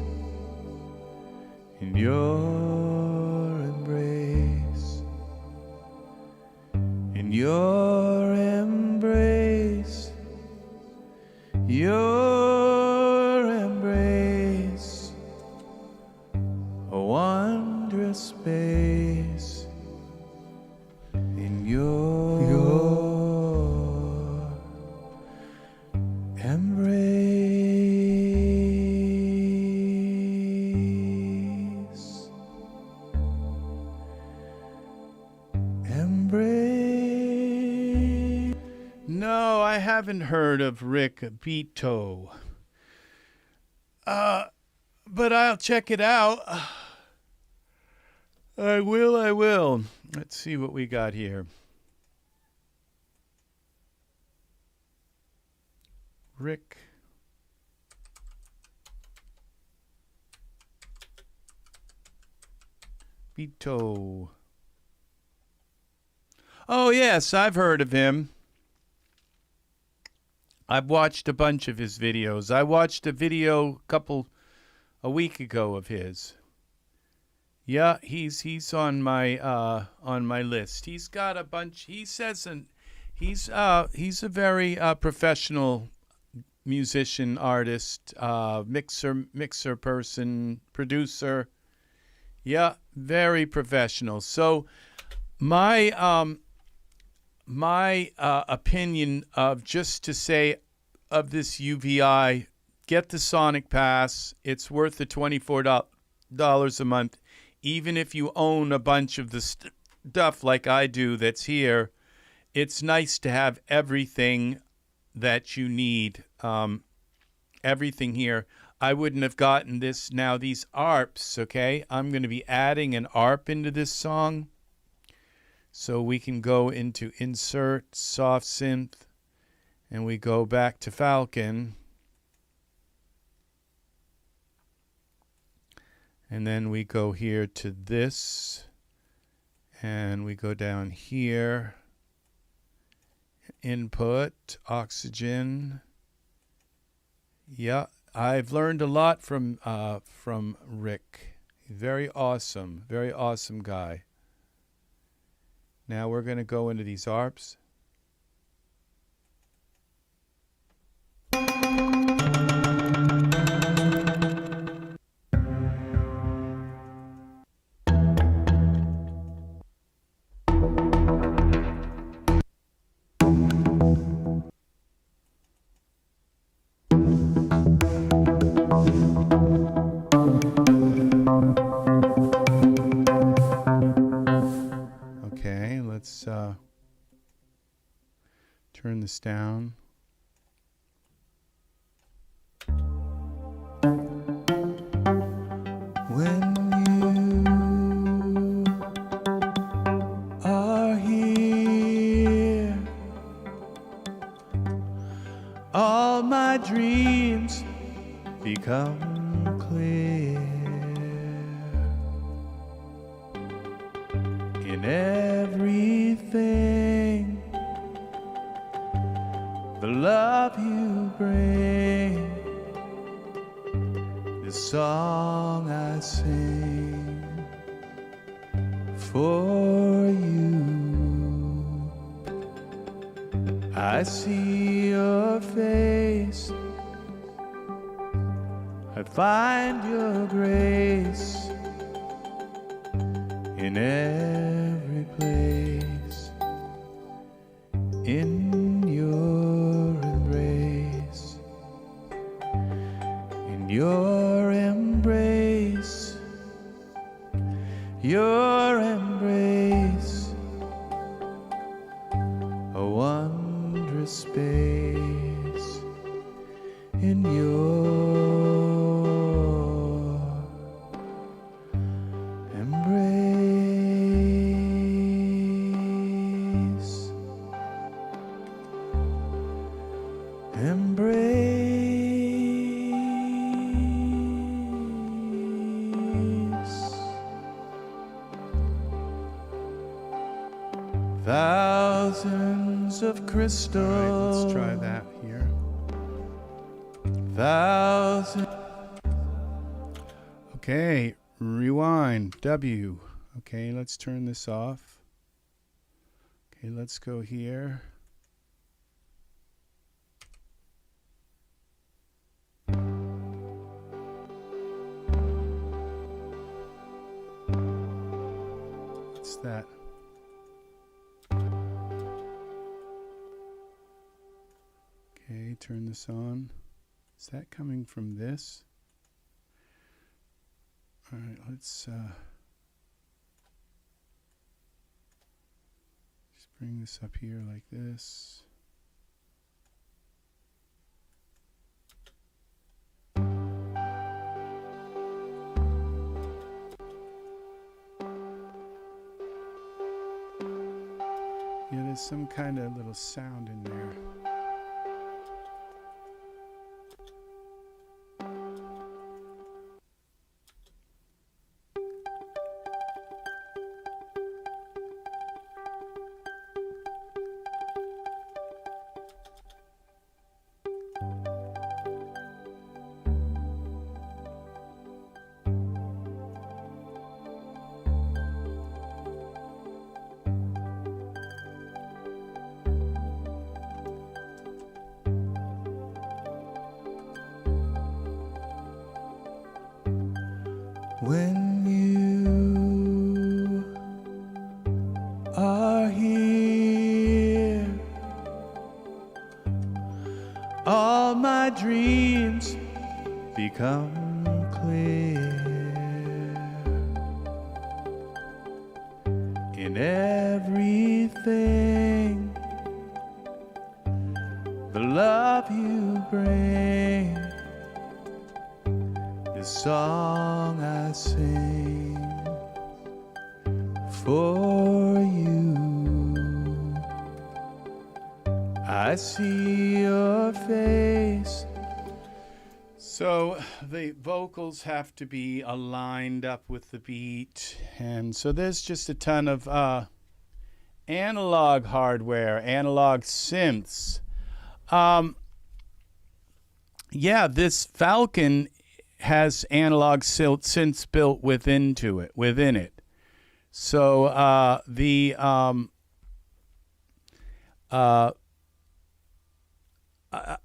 in your embrace, in your embrace, your embrace, a wondrous space in your embrace, embrace. No, I haven't heard of Rick Beato. But I'll check it out. I will. Let's see what we got here. Rick Beato. Oh, yes, I've heard of him. I've watched a bunch of his videos. I watched a video a week ago of his. Yeah, he's on my list. He's got a bunch. He says, and he's a very professional musician, artist, mixer person, producer. Yeah, very professional. So my opinion of, just to say, of this UVI, get the Sonic Pass. It's worth the $24 a month. Even if you own a bunch of the stuff like I do that's here, it's nice to have everything that you need. Everything here. I wouldn't have gotten this. Now, these ARPs, okay? I'm going to be adding an ARP into this song. So we can go into Insert, Soft Synth, and we go back to Falcon. And then we go here to this, and we go down here. Input, Oxygen. Yeah, I've learned a lot from Rick. Very awesome guy. Now we're going to go into these ARPs. Okay, let's turn this down. When you are here, all my dreams become clear. In everything, the love you bring, the song I sing for you. I see your face, I find your grace in every place, in your embrace, in your embrace, your embrace, a wondrous space in your thousands of crystals. All right, let's try that here. Thousand. Okay, rewind. W. Okay, let's turn this off. Okay, let's go here. What's that? Okay, turn this on. Is that coming from this? All right, let's just bring this up here like this. Yeah, there's some kind of little sound in there. When you are here, all my dreams become clear. In everything, the love you bring, the song I sing for you. I see your face. So the vocals have to be aligned up with the beat, and so there's just a ton of analog hardware, analog synths. Yeah, this Falcon has analog synths built within it. So the Uh,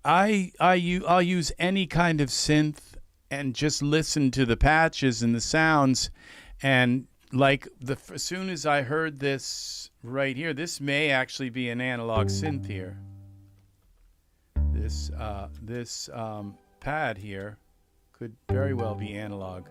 I'll use any kind of synth and just listen to the patches and the sounds, and like as soon as I heard this right here, this may actually be an analog synth here. This pad here could very well be analog.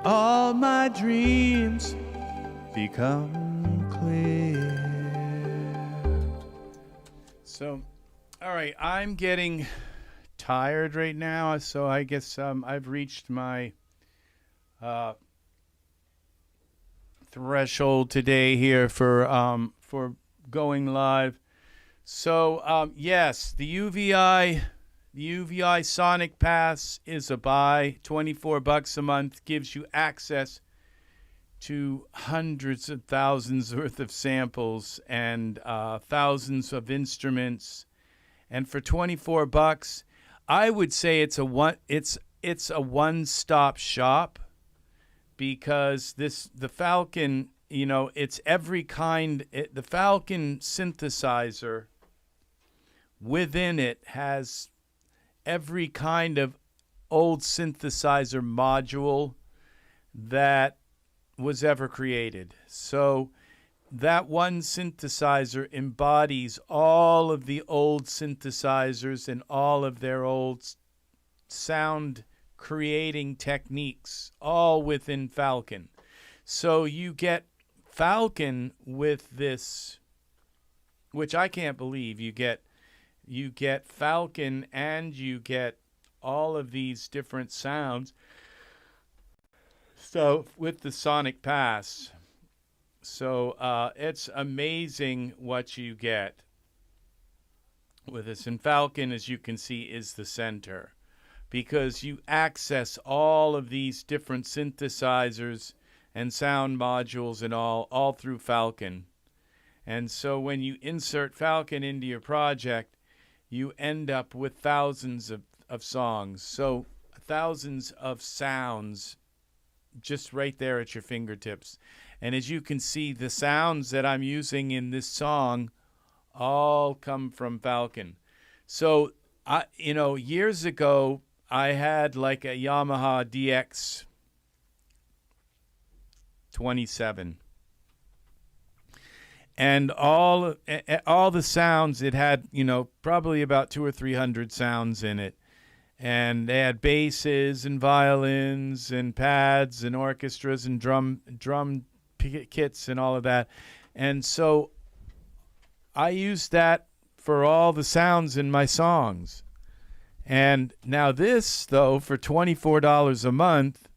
All my dreams become clear. So, all right, I'm getting tired right now, so I guess I've reached my threshold today here for going live. So, yes, the UVI Sonic Pass is a buy. $24 a month gives you access to hundreds of thousands worth of samples and thousands of instruments. And for $24, I would say it's a one-stop shop, because the Falcon, it's every kind. The Falcon synthesizer within it has every kind of old synthesizer module that was ever created. So that one synthesizer embodies all of the old synthesizers and all of their old sound creating techniques, all within Falcon. So you get Falcon with this, which I can't believe. You get Falcon and you get all of these different sounds. So with the Sonic Pass, so it's amazing what you get with this. And Falcon, as you can see, is the center, because you access all of these different synthesizers and sound modules and all through Falcon. And so when you insert Falcon into your project, you end up with thousands of songs. So thousands of sounds just right there at your fingertips. And as you can see, the sounds that I'm using in this song all come from Falcon. So, years ago, I had like a Yamaha DX 27. And all the sounds, it had, probably about 200 or 300 sounds in it. And they had basses and violins and pads and orchestras and drum kits and all of that. And so I used that for all the sounds in my songs. And now this, though, for $24 a month,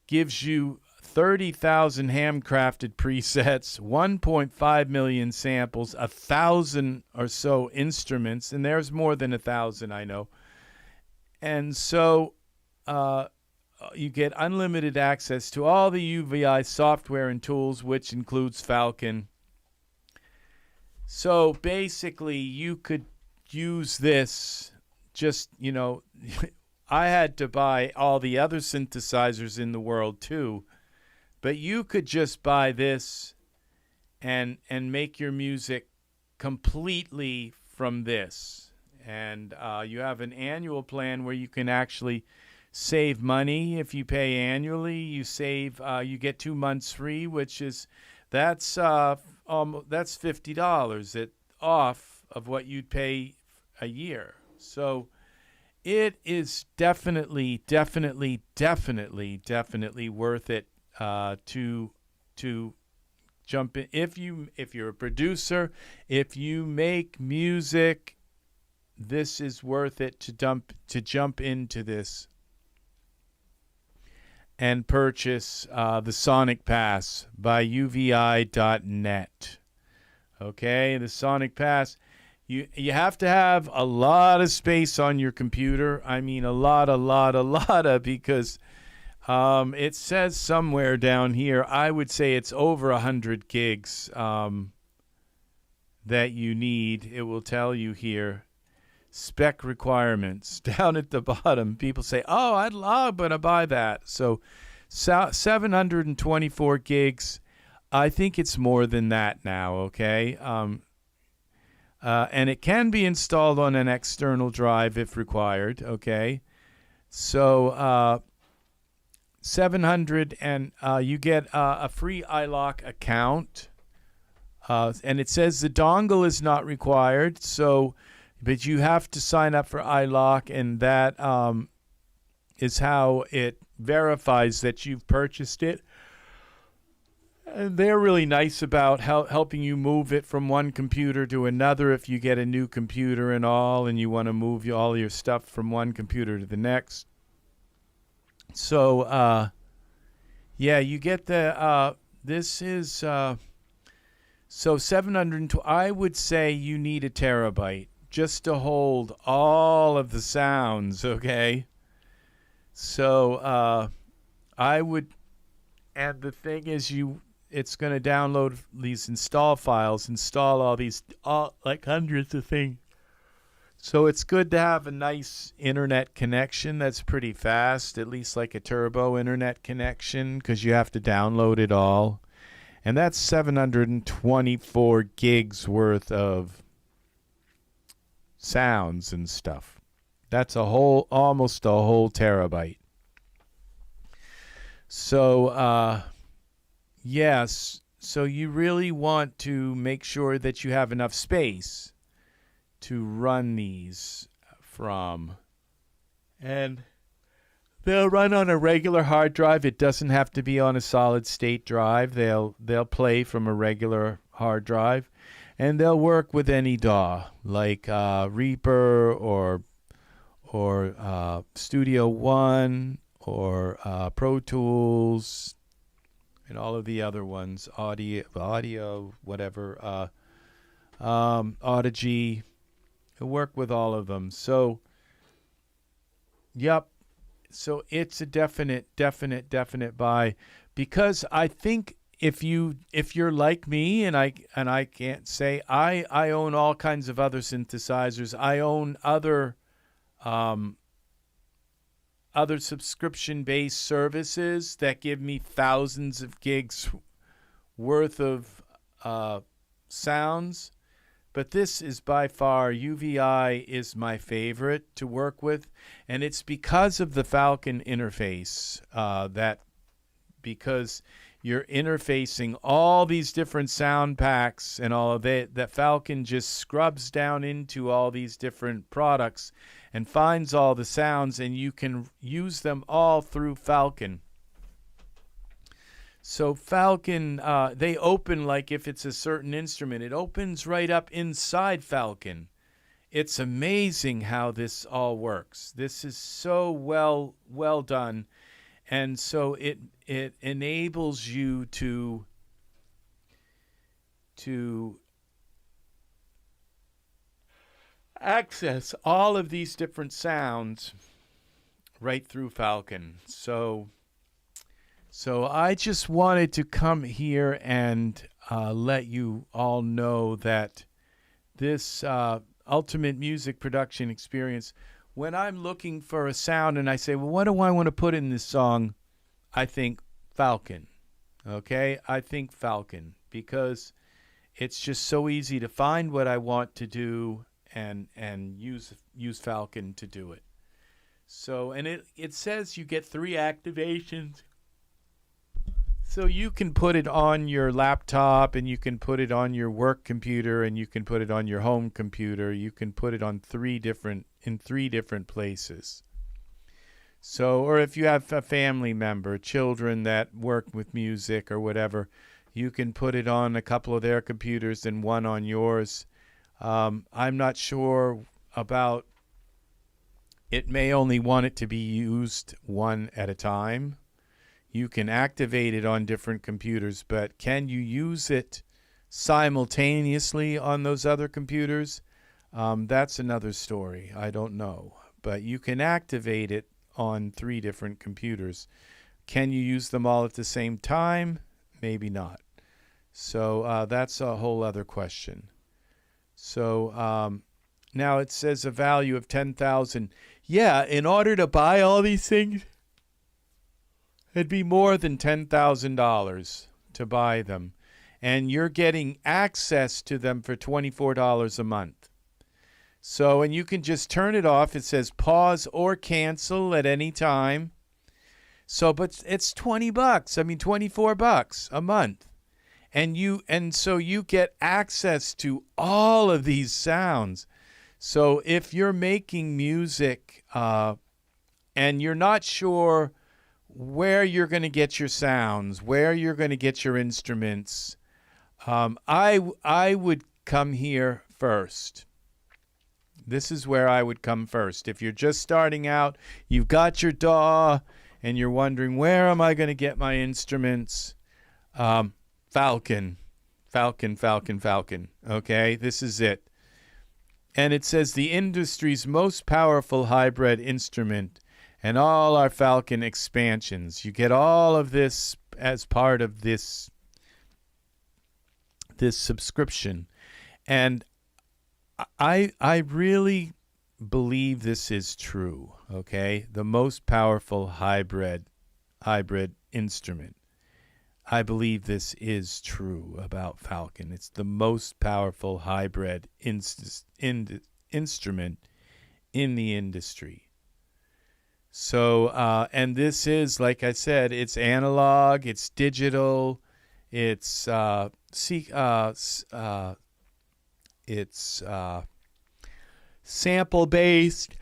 gives you 30,000 handcrafted presets, 1.5 million samples, 1,000 or so instruments, and there's more than 1,000, I know. And so you get unlimited access to all the UVI software and tools, which includes Falcon. So basically, you could use this just, I had to buy all the other synthesizers in the world too, but you could just buy this and make your music completely from this. And you have an annual plan where you can actually save money. If you pay annually, you get 2 months free, which is that's $50 off of what you'd pay a year. So it is definitely worth it to jump in. If you're a producer, if you make music, this is worth it to jump into this and purchase the Sonic Pass by UVI.net. Okay, the Sonic Pass. You have to have a lot of space on your computer. I mean, a lot of, because it says somewhere down here, I would say it's over 100 gigs that you need. It will tell you here, spec requirements down at the bottom. People say, oh, I'm going to buy that. So 724 gigs. I think it's more than that now, okay? And it can be installed on an external drive if required, okay? So 700, and you get a free iLok account. And it says the dongle is not required, but you have to sign up for iLok, and that is how it verifies that you've purchased it. And they're really nice about helping you move it from one computer to another if you get a new computer and you want to move all your stuff from one computer to the next. So, yeah, you get this is, so 702, I would say you need a terabyte just to hold all of the sounds, okay? So, I would, and the thing is it's going to download these install files, install all these, like hundreds of things. So it's good to have a nice internet connection that's pretty fast, at least like a turbo internet connection, because you have to download it all. And that's 724 gigs worth of sounds and stuff. That's almost a whole terabyte. So, yes, so you really want to make sure that you have enough space to run these from. And they'll run on a regular hard drive. It doesn't have to be on a solid state drive. They'll play from a regular hard drive. And they'll work with any DAW, like Reaper or Studio One or Pro Tools, and all of the other ones, audio, whatever, Audigy. It'll work with all of them. So, yep. So it's a definite buy, because I think if you're like me, and I can't say I own all kinds of other synthesizers. I own other subscription-based services that give me thousands of gigs worth of sounds. But this is by far, UVI is my favorite to work with. And it's because of the Falcon interface, because you're interfacing all these different sound packs and all of it, that Falcon just scrubs down into all these different products and finds all the sounds, and you can use them all through Falcon. So Falcon, they open like if it's a certain instrument. It opens right up inside Falcon. It's amazing how this all works. This is so well done. And so it enables you to access all of these different sounds right through Falcon. So I just wanted to come here and let you all know that this ultimate music production experience, when I'm looking for a sound and I say, well, what do I want to put in this song? I think Falcon. Okay? I think Falcon, because it's just so easy to find what I want to do and use Falcon to do it. So, and it says you get 3 activations. So you can put it on your laptop, and you can put it on your work computer, and you can put it on your home computer. You can put it on 3 different places. So, or if you have a family member, children that work with music or whatever, you can put it on a couple of their computers and one on yours. I'm not sure about, it may only want it to be used one at a time. You can activate it on different computers, but can you use it simultaneously on those other computers? That's another story. I don't know. But you can activate it on 3 different computers. Can you use them all at the same time? Maybe not. So that's a whole other question. So now it says a value of $10,000. Yeah, in order to buy all these things, it'd be more than $10,000 to buy them. And you're getting access to them for $24 a month. So, and you can just turn it off. It says pause or cancel at any time. So, but it's $20. I mean, $24 a month. And so you get access to all of these sounds. So if you're making music and you're not sure where you're going to get your sounds, where you're going to get your instruments, I would come here first. This is where I would come first. If you're just starting out, you've got your DAW, and you're wondering, where am I going to get my instruments? Falcon. Okay, this is it. And it says the industry's most powerful hybrid instrument and all our Falcon expansions. You get all of this as part of this subscription. And I really believe this is true, okay? The most powerful hybrid instrument. I believe this is true about Falcon. It's the most powerful hybrid instrument in the industry. So, and this is, like I said, it's analog, it's digital, it's sample-based.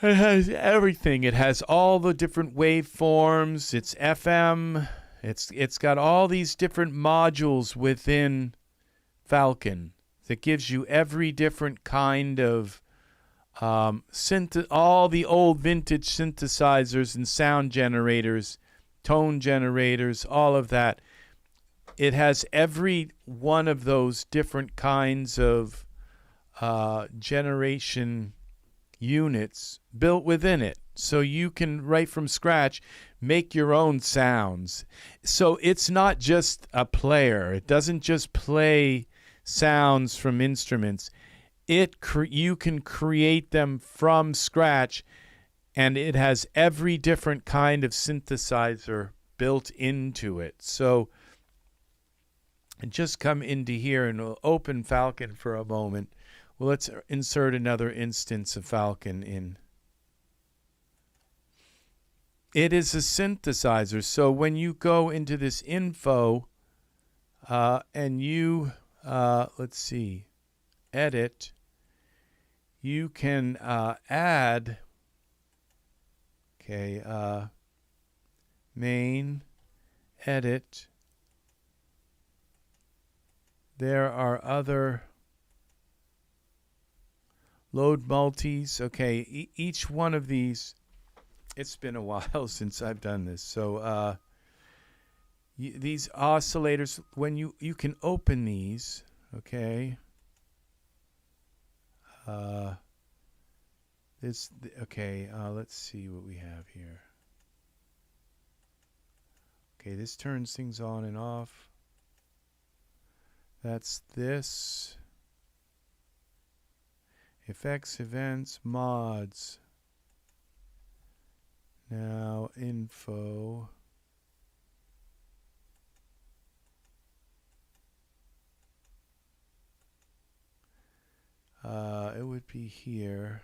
It has everything. It has all the different waveforms. It's FM. It's got all these different modules within Falcon that gives you every different kind of all the old vintage synthesizers and sound generators, tone generators, all of that. It has every one of those different kinds of generation units built within it. So you can, right from scratch, make your own sounds. So it's not just a player. It doesn't just play sounds from instruments. You can create them from scratch, and it has every different kind of synthesizer built into it. So just come into here and we'll open Falcon for a moment. Well, let's insert another instance of Falcon in. It is a synthesizer. So when you go into this info and you, let's see, edit, you can add, okay, main, edit. There are other load multis. Okay, each one of these, it's been a while since I've done this. So these oscillators, when you can open these, okay. Let's see what we have here. Okay, this turns things on and off. That's this. Effects, events, mods. Now, info. It would be here.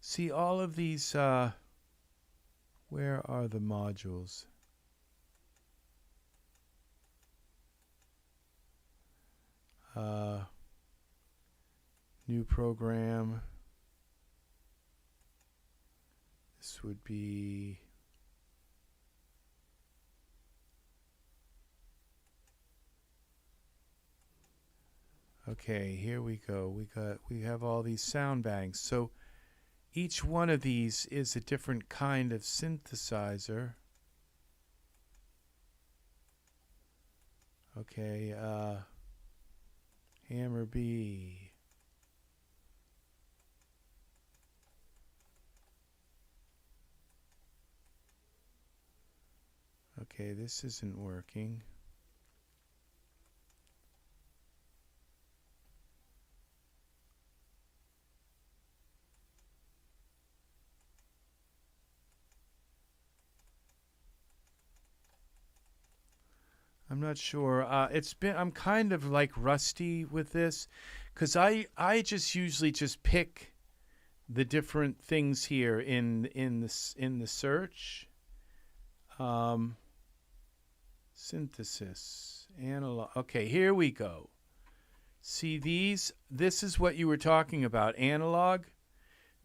See, all of these, where are the modules? New program. This would be okay. Here we go. We have all these sound banks. So each one of these is a different kind of synthesizer. Okay, hammer B. Okay, this isn't working. I'm not sure. I'm kind of like rusty with this, because I just usually just pick the different things here in the search. Synthesis, analog. Okay, here we go. See these? This is what you were talking about, analog.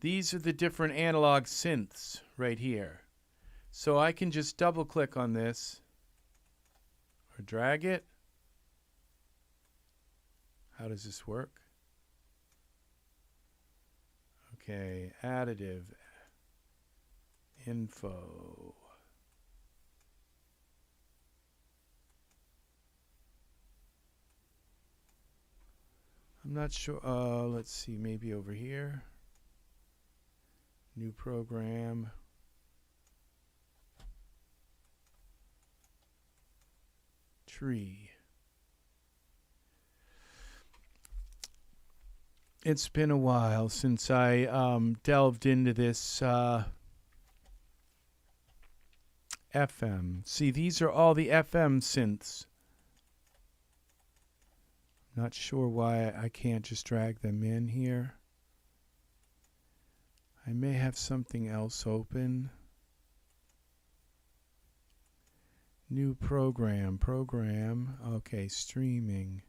These are the different analog synths right here. So I can just double click on this or drag it. How does this work? Okay, additive info. I'm not sure. Let's see, maybe over here. New program. Tree. It's been a while since I delved into this FM. See, these are all the FM synths. Not sure why I can't just drag them in here. I may have something else open. New program. Okay, streaming.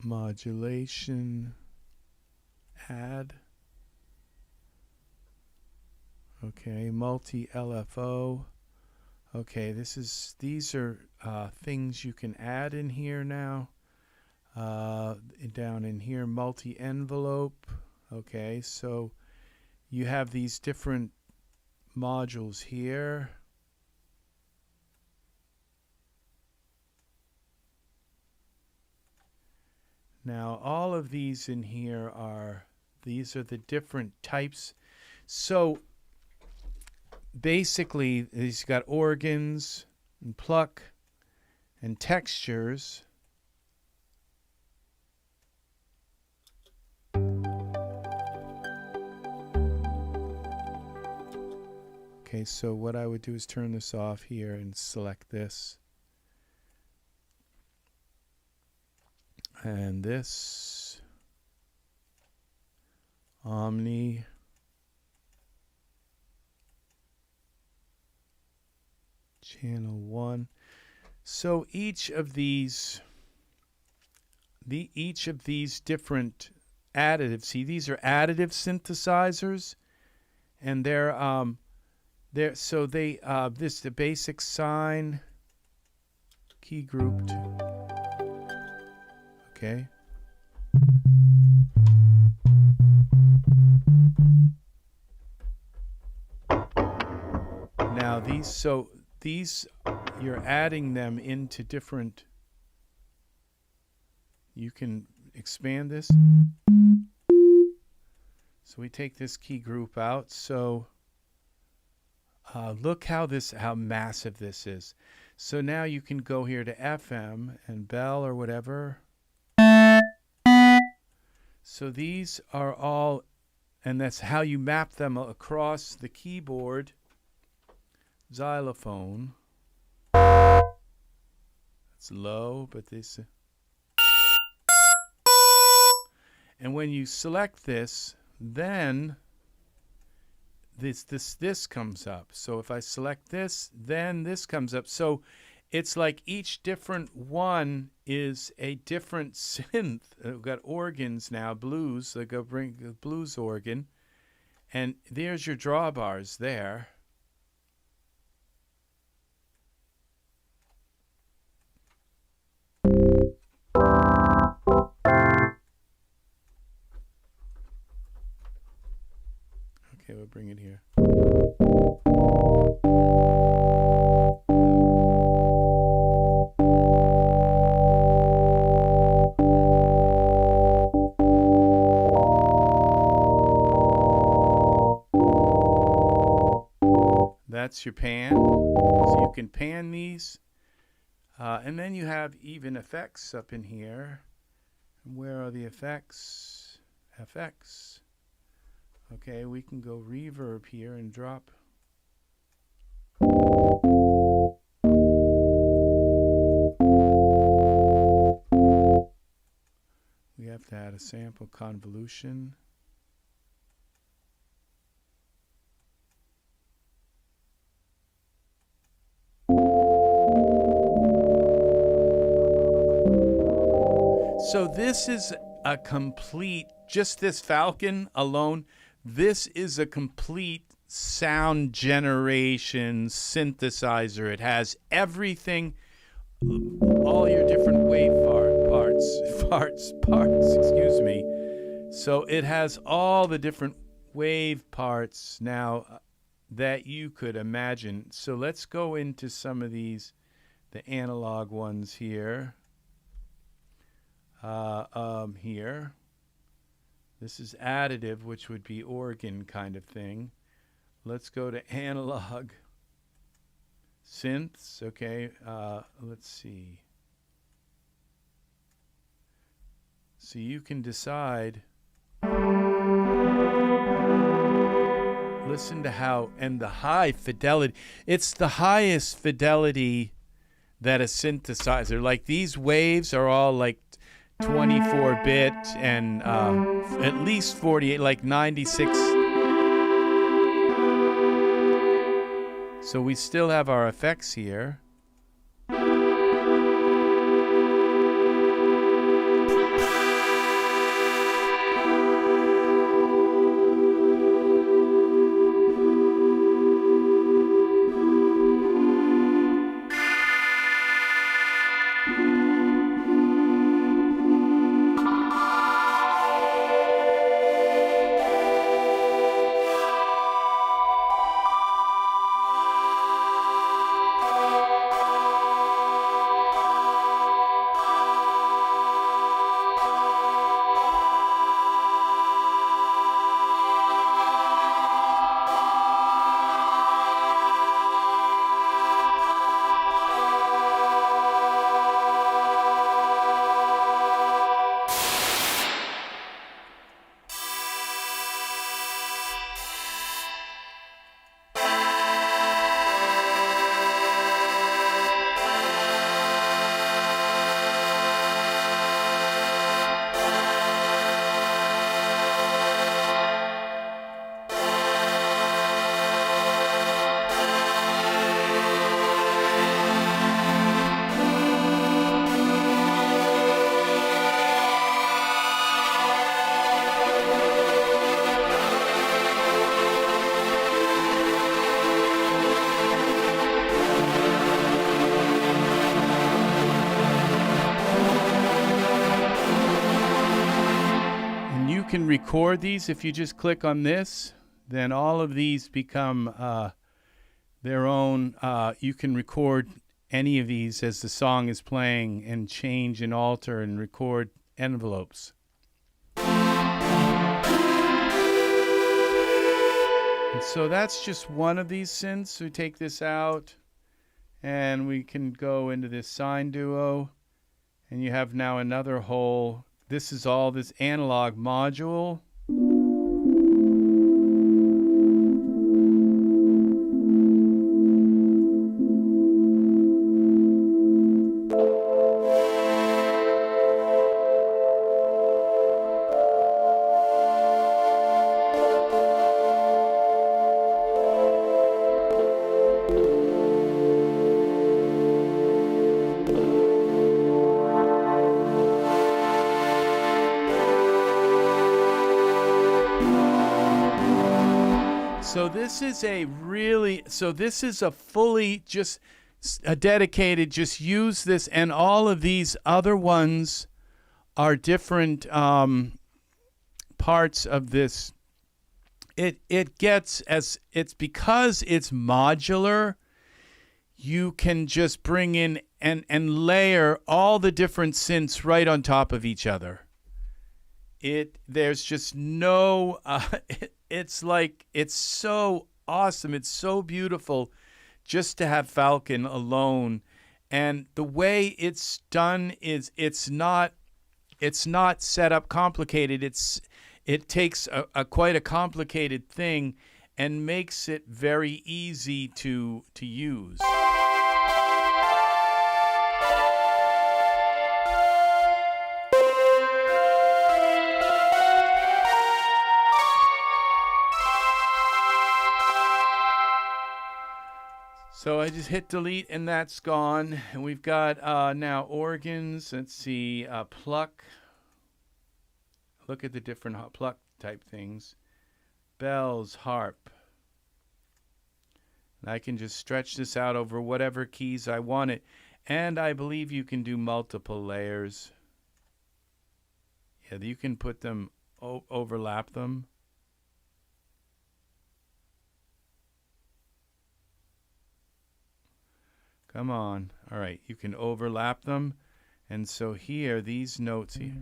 Modulation. Add. Okay, multi LFO. Okay, these are things you can add in here now. Down in here, multi envelope. Okay, so you have these different modules here. Now all of these in here these are the different types. So basically, he's got organs and pluck and textures. Okay, so what I would do is turn this off here and select this. And this. Omni. Channel 1. So each of these different additives, see, these are additive synthesizers, and the basic sine key grouped. Okay. Now these, you're adding them into different, you can expand this. So we take this key group out. So look how massive this is. So now you can go here to FM and Bell or whatever. So these are all, and that's how you map them across the keyboard. Xylophone. It's low, but this. And when you select this, then this comes up. So if I select this, then this comes up. So it's like each different one is a different synth. We've got organs now, blues. So go bring the blues organ. And there's your drawbars there. bring it here. That's your pan. So you can pan these. And then you have even effects up in here. And where are the effects? FX. Okay, we can go reverb here and drop. We have to add a sample convolution. So this is a complete, just this Falcon alone, this is a complete sound generation synthesizer. It has everything, all your different wave parts, excuse me. So it has all the different wave parts now that you could imagine. So let's go into some of these, the analog ones here. Here. This is additive, which would be organ kind of thing. Let's go to analog synths. Okay, let's see. So you can decide. Listen to how, and the high fidelity. It's the highest fidelity that a synthesizer. Like these waves are all like 24-bit and at least 48, like 96. So we still have our effects here. Can record these. If you just click on this, then all of these become their own. You can record any of these as the song is playing and change and alter and record envelopes. And so that's just one of these synths. We take this out and we can go into this sine duo, and you have now another whole. This is all this analog module. So this is a fully just a dedicated, just use this, and all of these other ones are different parts of this it gets as it's because it's modular. You can just bring in and layer all the different synths right on top of each other. There's just no. It's like it's so awesome. It's so beautiful, just to have Falcon alone. And the way it's done is it's not set up complicated. It takes a quite a complicated thing and makes it very easy to use. So I just hit delete and that's gone. And we've got now organs. Let's see, pluck. Look at the different pluck type things. Bells, harp. And I can just stretch this out over whatever keys I want it. And I believe you can do multiple layers. Yeah, you can put them, overlap them. Come on. All right, you can overlap them. And so here, these notes here.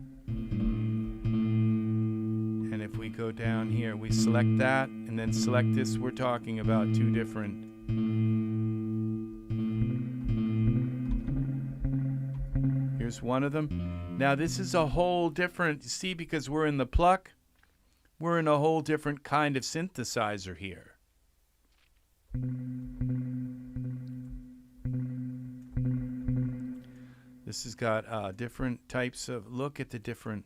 And if we go down here, we select that and then select this. We're talking about two different. Here's one of them. Now this is a whole different, see, because we're in the pluck, we're in a whole different kind of synthesizer here. This has got different types of, look at the different.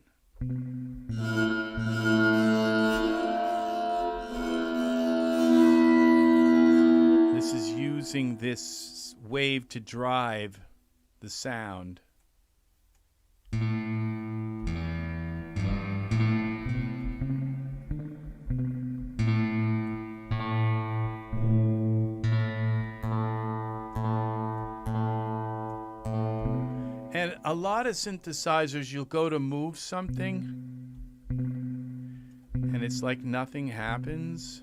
This is using this wave to drive the sound. And a lot of synthesizers, you'll go to move something, and it's like nothing happens.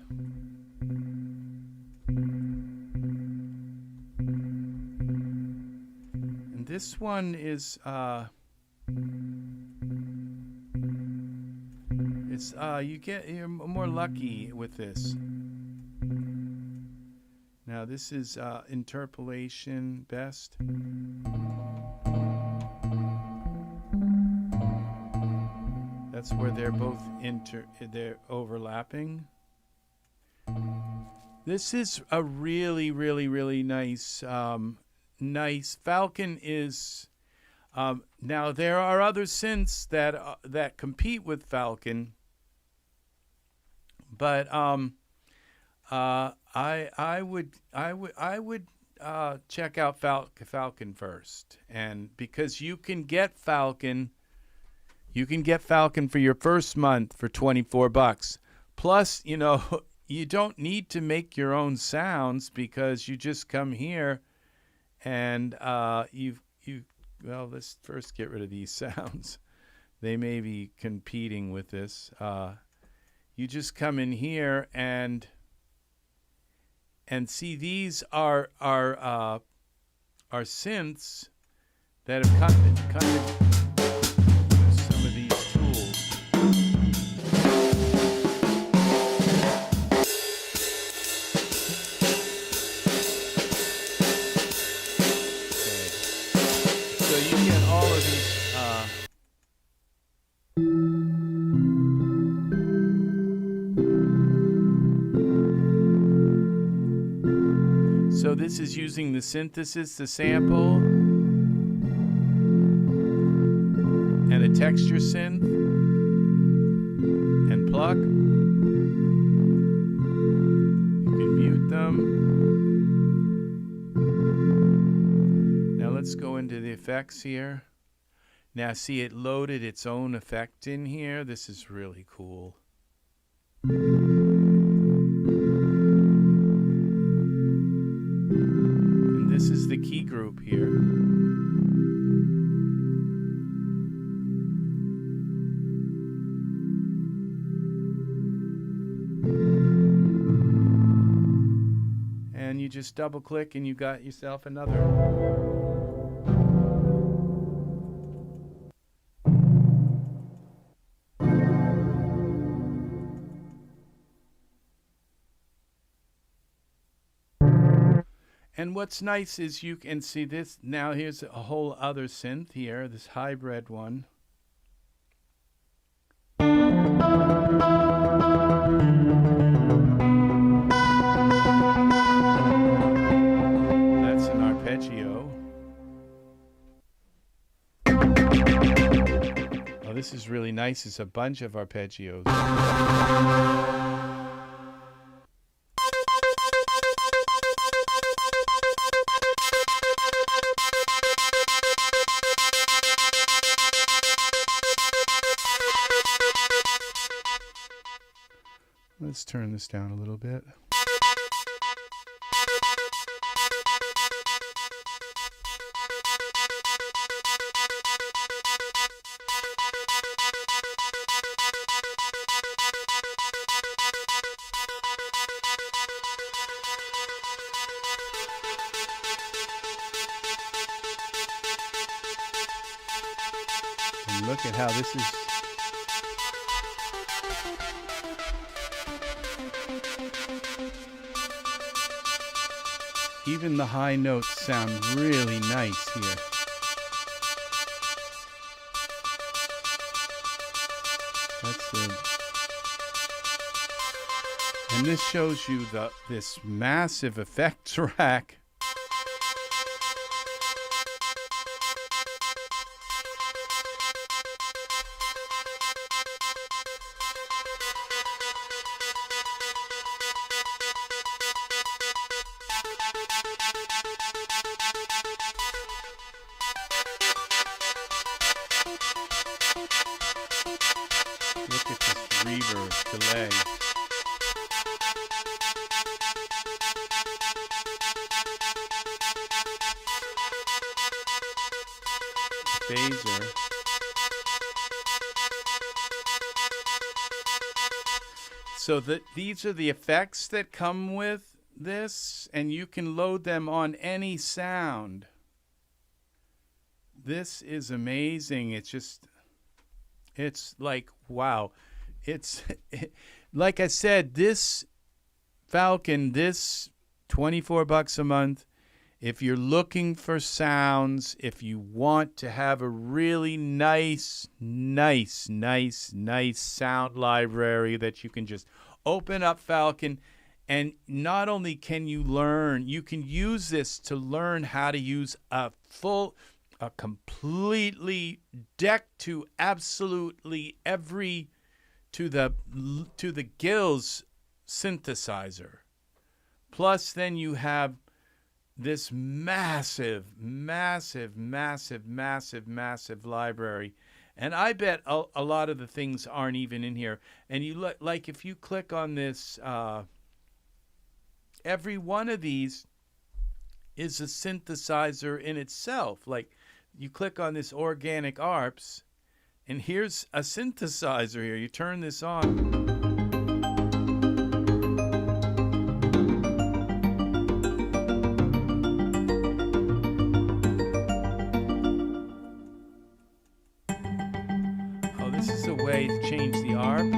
And this one is, you're more lucky with this. Now this is interpolation best. That's where they're both they're overlapping. This is a really, really, really nice, nice. Falcon is, now there are other synths that compete with Falcon, but I would check out Falcon first, and because you can get Falcon. You can get Falcon for your first month for $24. Plus, you know, you don't need to make your own sounds because you just come here and well, let's first get rid of these sounds. They may be competing with this. You just come in here and see these are synths that have kind of So this is using the synthesis, the sample, and a texture synth, and pluck. You can mute them. Now let's go into the effects here. Now see, it loaded its own effect in here. This is really cool. This is the key group here. just double click and you got yourself another. And what's nice is you can see this. Now here's a whole other synth here, this hybrid one. That's an arpeggio. Oh, this is really nice. It's a bunch of arpeggios. Let's turn this down a little bit. And look at how this is. Even the high notes sound really nice here. That's the, and this shows you this massive effects rack. Look at this reverb delay. Phaser. So these are the effects that come with this, and you can load them on any sound. This is amazing. It's like, wow. It's like I said, this Falcon, this $24 a month, if you're looking for sounds, if you want to have a really nice sound library that you can just open up Falcon, and not only can you learn, you can use this to learn how to use a completely deck to absolutely every to the gills synthesizer. Plus then you have this massive library, and I bet a lot of the things aren't even in here. And you look, like if you click on this, every one of these is a synthesizer in itself. Like you click on this Organic Arps, and here's a synthesizer here. You turn this on. Oh, this is a way to change the ARP.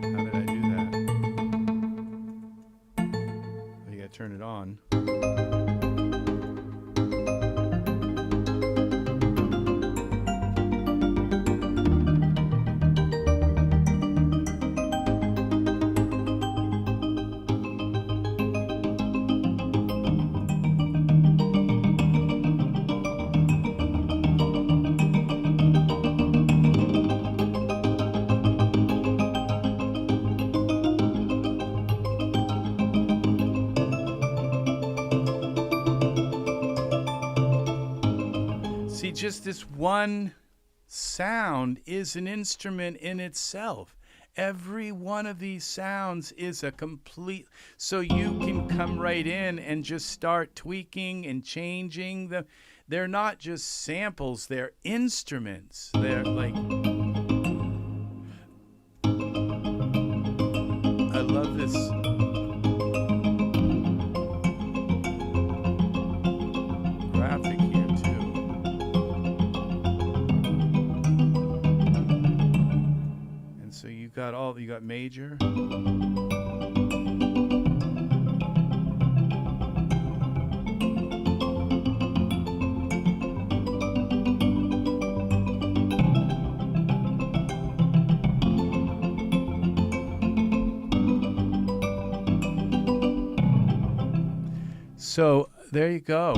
How did I do that? Oh, you gotta turn it on. See, just this one sound is an instrument in itself. Every one of these sounds is a complete, so you can come right in and just start tweaking and changing them. They're not just samples, they're instruments. They're like, that major. So there you go.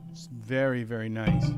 It's very, very nice.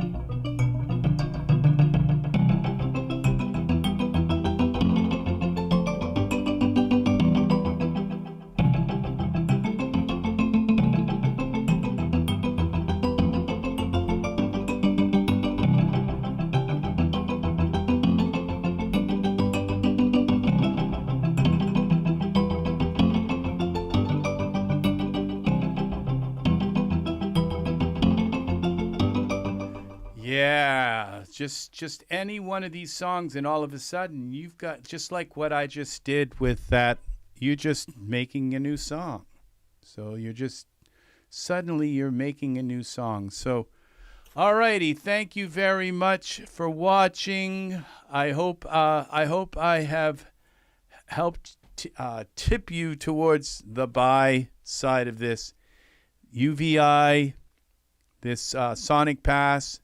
Yeah, just any one of these songs, and all of a sudden you've got, just like what I just did with that, you're just making a new song. So you're just, suddenly you're making a new song. So, alrighty, thank you very much for watching. I hope I have helped tip you towards the buy side of this. UVI, this Sonic Pass,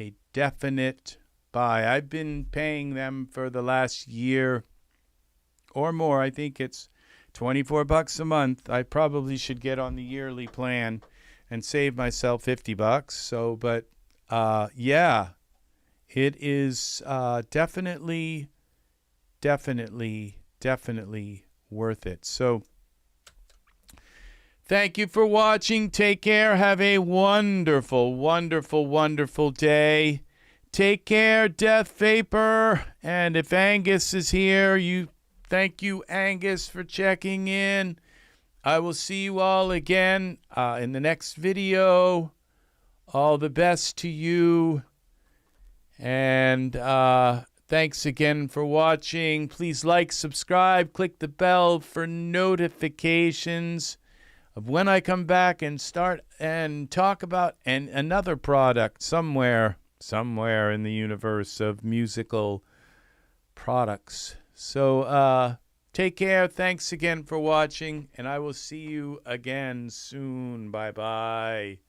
a definite buy. I've been paying them for the last year or more. I think it's $24 a month. I probably should get on the yearly plan and save myself $50. So, but yeah, it is definitely worth it. So, thank you for watching. Take care. Have a wonderful, wonderful, wonderful day. Take care, Death Vapor. And if Angus is here, thank you, Angus, for checking in. I will see you all again in the next video. All the best to you. And thanks again for watching. Please like, subscribe, click the bell for notifications of when I come back and start and talk about another product somewhere in the universe of musical products. So take care. Thanks again for watching, and I will see you again soon. Bye-bye.